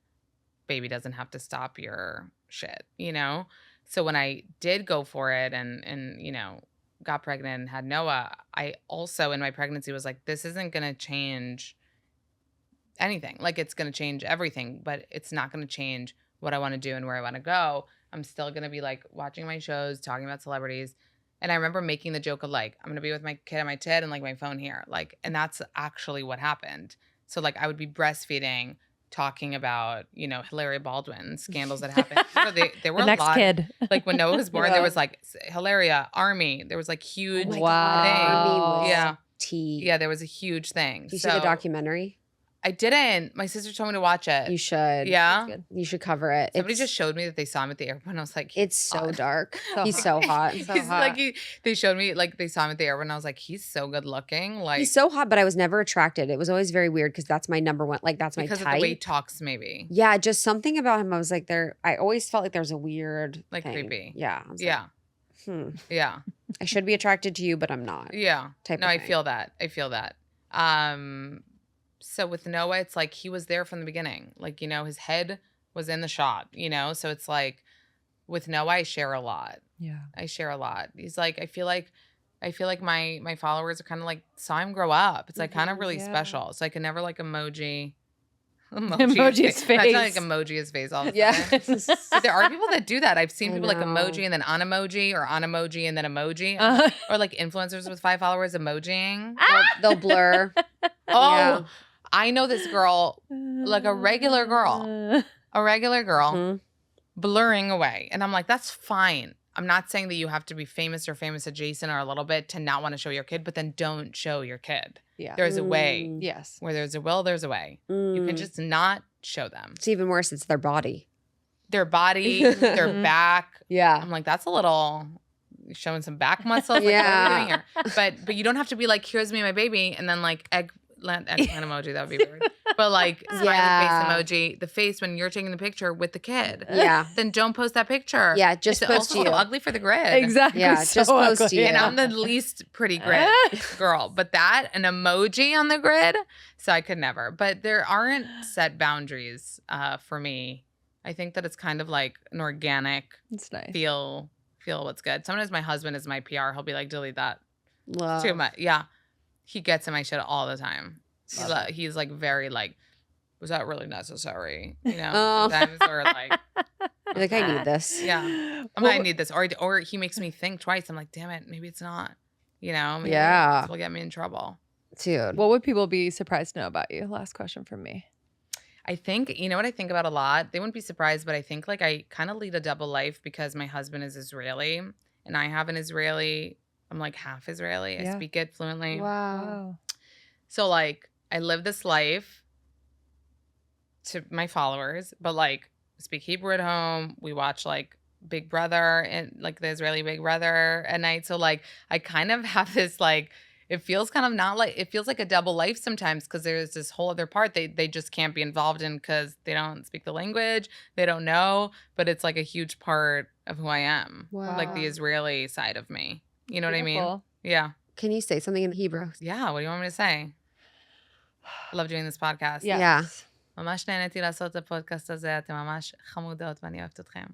baby doesn't have to stop your shit, you know? So when I did go for it and you know, got pregnant and had Noah, I also in my pregnancy was like, this isn't going to change anything. Like, it's going to change everything, but it's not going to change what I want to do and where I want to go. I'm still going to be like watching my shows, talking about celebrities. And I remember making the joke of like, I'm going to be with my kid on my tit and like my phone here. Like, and that's actually what happened. So like I would be breastfeeding, talking about, you know, Hilaria Baldwin scandals that happened. You know, there were The next a lot. kid. Like when Noah was born, Yeah. there was like Hilaria, Army. There was like huge Oh my Wow. God, Army thing. was Yeah. tea. Yeah, there was a huge thing. You see the documentary? I didn't. My sister told me to watch it. You should. Yeah. Good. You should cover it. Somebody It's- just showed me that they saw him at the airport, and I was like, It's so hot. dark. So He's hot. so hot. So He's hot. like, they showed me, like, they saw him at the airport, and I was like, he's so good looking. Like, He's so hot, but I was never attracted. It was always very weird because that's my number one. Like, that's my because of type. the way he talks, maybe. Yeah, just something about him. I was like, I always felt like there was a weird, Like, thing. creepy. Yeah. I was Yeah. like, Yeah. I should be attracted to you, but I'm not. Yeah. Type No, of I thing. feel that. I feel that. So with Noah, it's like he was there from the beginning. Like, you know, his head was in the shot, you know? So it's like with Noah, I share a lot. Yeah. I share a lot. He's like, I feel like my followers are kind of like saw him grow up. It's like kind of really Yeah. special. So I can never like emoji Emoji his Not face. like emoji his face all the Yeah. time. But there are people that do that. I've seen I people like know. emoji and then unemoji, or unemoji and then emoji, or like influencers with 5 followers emojiing. They'll blur. Oh, Yeah. I know this girl, like a regular girl. Mhm. blurring away. And I'm like, that's fine. I'm not saying that you have to be famous or famous adjacent or a little bit to not want to show your kid, but then don't show your kid. Yeah. There's a way. Mm. Yes. Where there's a will, there's a way. You can Mm. just not show them. It's even worse. It's their body. Their body, their back. Yeah. I'm like, that's a little showing some back muscles. Like, Yeah. what are you doing here? But you don't have to be like, here's me and my baby, and then like eggplant emoji. That would be weird. But like smiley Yeah. face emoji, the face when you're taking the picture with the kid. Yeah. Then don't post that picture. Yeah. Just It's post also you. ugly for the grid. Exactly. Yeah, So just post ugly. you. And I'm the least pretty grid girl. But an emoji on the grid, so I could never. But there aren't set boundaries for me. I think that it's kind of like an organic It's nice. feel what's good. Sometimes my husband is my PR. He'll be like, delete that. Love. Too much. Yeah. He gets in my shit all the time. Love He's like very like, was that really necessary? You know, Oh. sometimes or like, You're like, I need this. yeah. I'm Well, like, I need this. Or he makes me think twice. I'm like, damn it, maybe it's not. You know, maybe Yeah. this will get me in trouble. Dude. What would people be surprised to know about you? Last question from me. I think, you know what I think about a lot? They wouldn't be surprised, but I think like I kind of lead a double life because my husband is Israeli and I have an Israeli, I'm like half Israeli. I Yeah. speak it fluently. Wow. So like I live this life to my followers, but like speak Hebrew at home. We watch like Big Brother and like the Israeli Big Brother at night. So like I kind of have this like, it feels kind of not like, it feels like a double life sometimes because there's this whole other part they just can't be involved in because they don't speak the language, they don't know, but it's like a huge part of who I am. Wow. Like the Israeli side of me. You know what I mean? Beautiful. Yeah. Can you say something in Hebrew? Yeah. What do you want me to say? I love doing this podcast. Yes. Yeah. ממש נהניתי לעשות את הפודקאסט הזה, אתם ממש חמודות ואני אוהבת אתכם.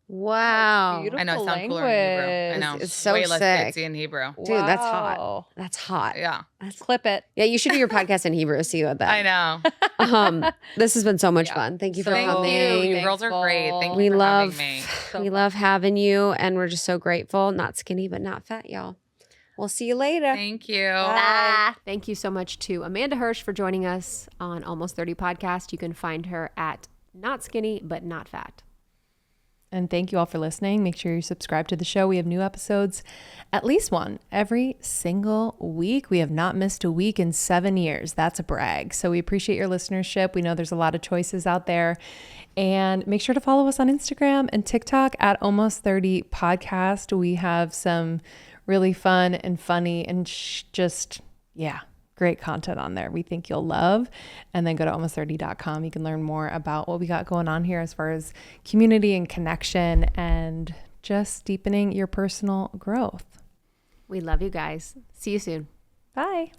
Wow. Beautiful I know I sound cooler in Hebrew. I language. know. It's so way less sick. ditzy in Hebrew. Dude, that's hot. Wow. That's hot. Yeah. Clip it. Yeah, you should do your podcast in Hebrew. See what that. I know. This has been so much Yeah. fun. Thank you for Thank coming. you. You girls are great. Thank you We for love, having me. we love having you, and we're just so grateful. Not skinny, but not fat, y'all. We'll see you later. Thank you. Thank you so much to Amanda Hirsch for joining us on Almost 30 Podcast. You can find her at Not Skinny But Not Fat. And thank you all for listening. Make sure you subscribe to the show. We have new episodes, at least one every single week. We have not missed a week in 7 years. That's a brag. So we appreciate your listenership. We know there's a lot of choices out there. And make sure to follow us on Instagram and TikTok at Almost 30 Podcast. We have some really fun and funny and great content on there we think you'll love. And then go to almost30.com. You can learn more about what we got going on here as far as community and connection and just deepening your personal growth. We love you guys. See you soon. Bye.